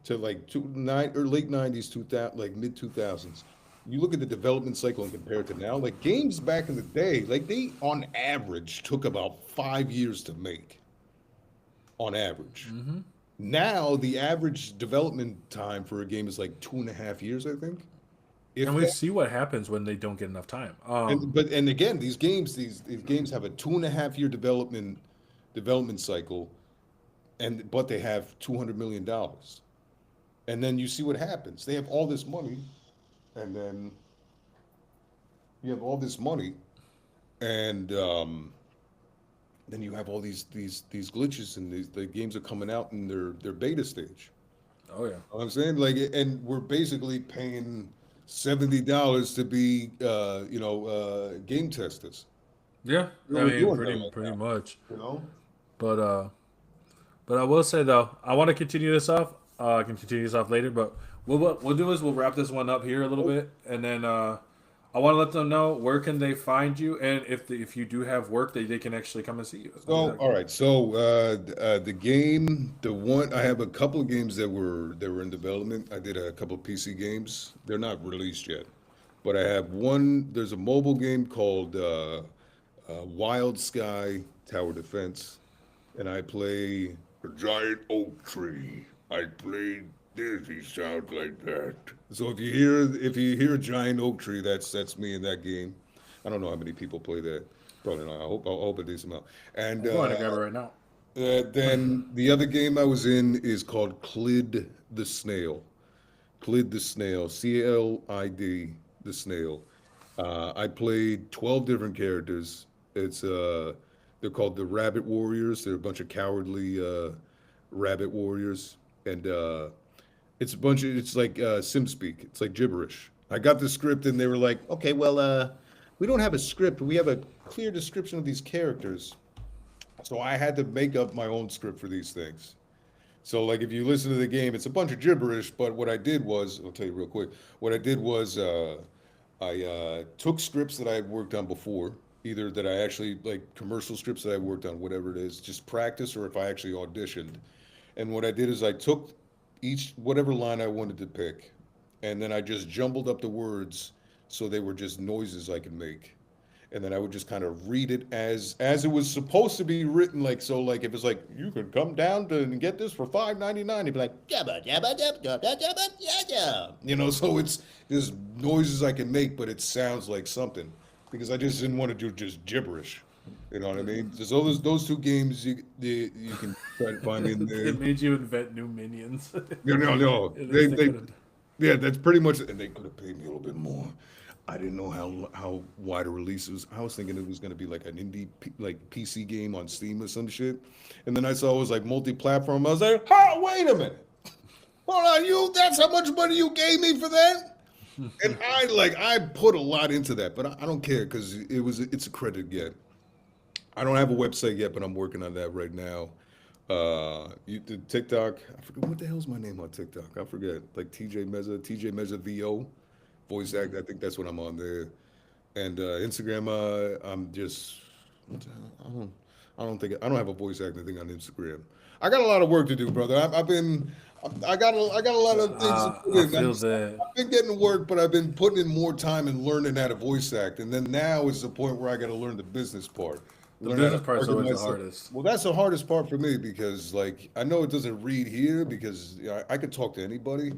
to like nine or late 90s, 2000, like mid 2000s. You look at the development cycle and compare it to now, like games back in the day, like they on average took about 5 years to make on average. Now the average development time for a game is like 2.5 years, I think. And If we that, see what happens when they don't get enough time. and again, these games have a 2.5 year development cycle, but they have $200 million. And then you see what happens. They have all this money, and then you have all this money, and then you have all these glitches, and the games are coming out in their beta stage. Oh yeah, You know what I'm saying, like, and we're basically paying $70 to be, game testers. yeah. I We're mean, doing that right pretty now. much. You know, But I will say though, I want to continue this off. I can continue this off later, but what we'll do is we'll wrap this one up here a little bit, and then I want to let them know where can they find you, and if you do have work, they can actually come and see you. so all right. So the game, the one I have a couple of games that were in development. I did a couple of PC games. They're not released yet, but I have one. There's a mobile game called Wild Sky Tower Defense, and I play a giant oak tree. I played this. He sounds like that. So if you hear a giant oak tree, that's me in that game. I don't know how many people play that. Probably not. I hope a decent amount. And I'm going to grab it right now. then the other game I was in is called Clid the Snail. Clid the Snail. CLID the Snail. I played 12 different characters. They're called the Rabbit Warriors. They're a bunch of cowardly rabbit warriors, and it's like SimSpeak. It's like gibberish. I got the script, and they were like, "Okay, well, we don't have a script, but we have a clear description of these characters." So I had to make up my own script for these things. So, like, if you listen to the game, it's a bunch of gibberish. But what I did was, I'll tell you real quick. What I did was, I took scripts that I had worked on before, either that I actually like commercial scripts that I worked on, whatever it is, just practice, or if I actually auditioned. And what I did is I took each whatever line I wanted to pick, and then I just jumbled up the words so they were just noises I could make. And then I would just kind of read it as it was supposed to be written. Like, so, like, if it's like you could come down to and get this for $5.99, you'd be like jabba jabba jabba jabba jabba jabba. So it's just noises I can make, but it sounds like something because I just didn't want to do just gibberish. You know what I mean? So those two games you can try to find me in there. It made you invent new minions. No. At They, least they, could've- yeah, that's pretty much it. And they could have paid me a little bit more. I didn't know how wide a release it was. I was thinking it was going to be like an indie like PC game on Steam or some shit. And then I saw it was like multi-platform. I was like, oh, wait a minute. Hold on, that's how much money you gave me for that? And I put a lot into that, but I don't care because it's a credit yet. I don't have a website yet, but I'm working on that right now. The TikTok, I forget what the hell's my name on TikTok. I forget. Like TJ Meza VO, voice act. I think that's what I'm on there. And Instagram, I'm just what the hell? I don't have a voice acting thing on Instagram. I got a lot of work to do, brother. I got a lot of things to put I in. feel that. I've been getting work, but I've been putting in more time and learning how to voice act. And then now is the point where I got to learn the business part. The Learn how to business part's market always the myself. hardest. Well, that's the hardest part for me because, like, I know it doesn't read here because I could talk to anybody,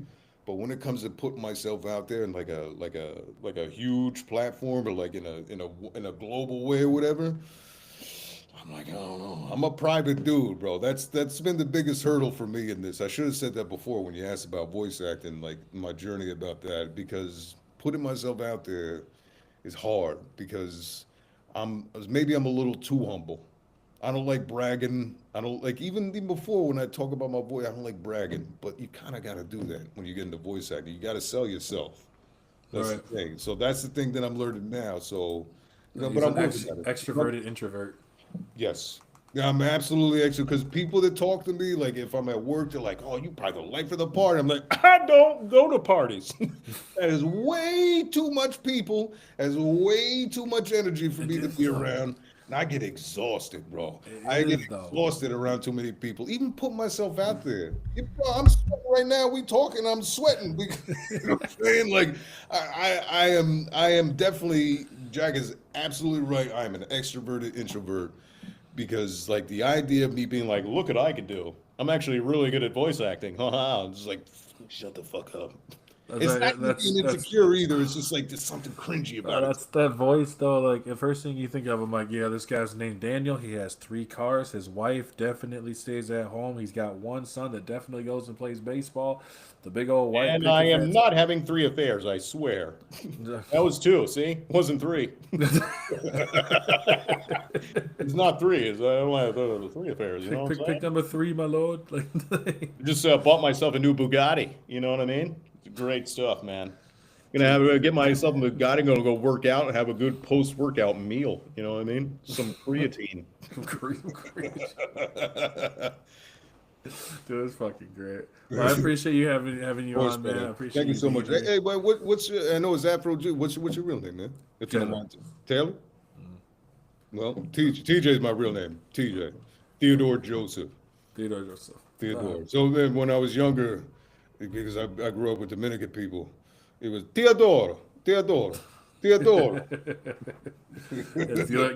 But when it comes to putting myself out there in like a huge platform or like in a global way or whatever, I'm like, I don't know. I'm a private dude, bro. That's been the biggest hurdle for me in this. I should have said that before when you asked about voice acting, like my journey about that, because putting myself out there is hard because I'm a little too humble. I don't like bragging. I don't like even before when I talk about my voice, I don't like bragging. But you kind of got to do that when you get into voice acting. You got to sell yourself. That's Right. the thing. So that's the thing that I'm learning now. So, but He's I'm an working at it. extroverted introvert. Yes. Yeah, I'm absolutely extra because people that talk to me, like if I'm at work, they're like, "Oh, you probably the life of the party." I'm like, "I don't go to parties." That is way too much people. Has way too much energy for It me to is be though. around, and I get exhausted, bro. It I get is though. exhausted around too many people. Even put myself out there. Bro, I'm sweating right now. We talking. I'm sweating. You know what I'm saying? Like, I am definitely. Jack is absolutely right. I am an extroverted introvert because like the idea of me being like, look what I could do. I'm actually really good at voice acting. Haha. I'm just like, shut the fuck up. That's It's not right. even being That's insecure either. It's just like there's something cringy about it. that's that voice though. Like the first thing you think of, I'm like, yeah, this guy's named Daniel. He has 3 cars. His wife definitely stays at home. He's got one son that definitely goes and plays baseball. The big old white And I picket am fence. not having 3 affairs, I swear. That was 2, see? It wasn't 3. It's not 3. I only have 3 affairs, you know what I'm Pick saying? number 3, my lord. Like, Just bought myself a new Bugatti, you know what I mean? It's great stuff, man. Gonna get myself a Bugatti, gonna go work out and have a good post-workout meal, you know what I mean? Some creatine. crazy. Dude, it's fucking great. Well, I appreciate you having you Course, on, man. I brother. appreciate Thank you you so being much. Hey, here. hey, but what's your? I know it's Afro. What's your real name, man? If you don't Taylor. mind, Taylor. Well, TJ is my real name. TJ, Theodore Joseph. Theodore Joseph. Theodore. So then, when I was younger, because I grew up with Dominican people, it was Theodoro, Theodoro, Theodoro.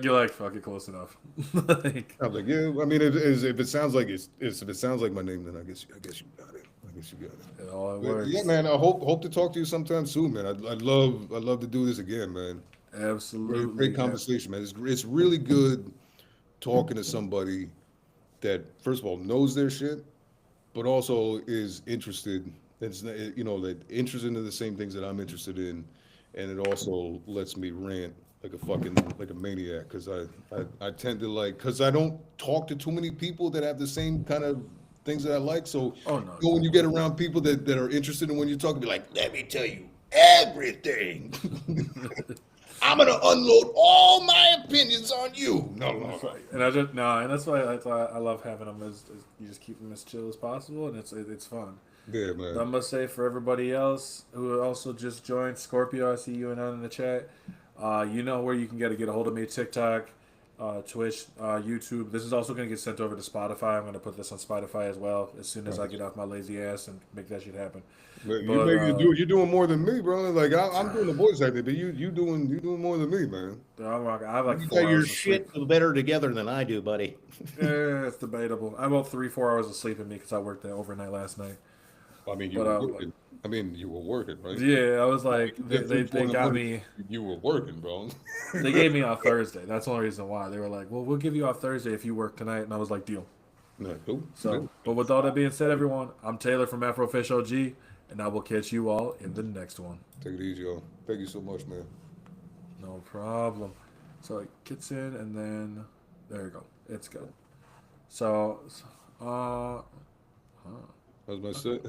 You're like fucking close enough. Like, I was like, yeah. I mean, if it sounds like if it sounds like my name, then I guess you got it. I guess you got it. it all But yeah, works. man. I hope to talk to you sometime soon, man. I'd love to do this again, man. Great Absolutely. conversation, man. It's really good talking to somebody that first of all knows their shit, but also is interested. That's that interested in the same things that I'm interested in, and it also lets me rant like a maniac because I tend to like because I don't talk to too many people that have the same kind of things that I like. So Oh no. when you get around people that are interested in when you talk, be like, let me tell you everything. I'm gonna unload all my opinions on you. No. And I just no, and that's why I love having them. Is you just keep them as chill as possible, and it's fun. Yeah, I'm man. gonna say for everybody else who also just joined, Scorpio, I see you and in the chat. You know where you can get a hold of me: TikTok, Twitch, YouTube. This is also gonna get sent over to Spotify. I'm gonna put this on Spotify as well as soon as I get off my lazy ass and make that shit happen. But But you're doing more than me, bro. Like I'm doing the voice acting, but you doing more than me, man. I have like You 4 got your hours of sleep. shit better together than I do, buddy. It's debatable. I have about 3-4 hours of sleep in me because I worked that overnight last night. I mean, But you were working, right? yeah, I was like, You get 3, 4 they in the got morning, me. You were working, bro. They gave me off Thursday. That's the only reason why. They were like, well, we'll give you off Thursday if you work tonight. And I was like, deal. No, cool. So, but with all that being said, everyone, I'm Taylor from Afrofish OG, and I will catch you all in the next one. Take it easy, y'all. Thank you so much, man. No problem. So it gets in, and then there you go. It's good. So, How's my set?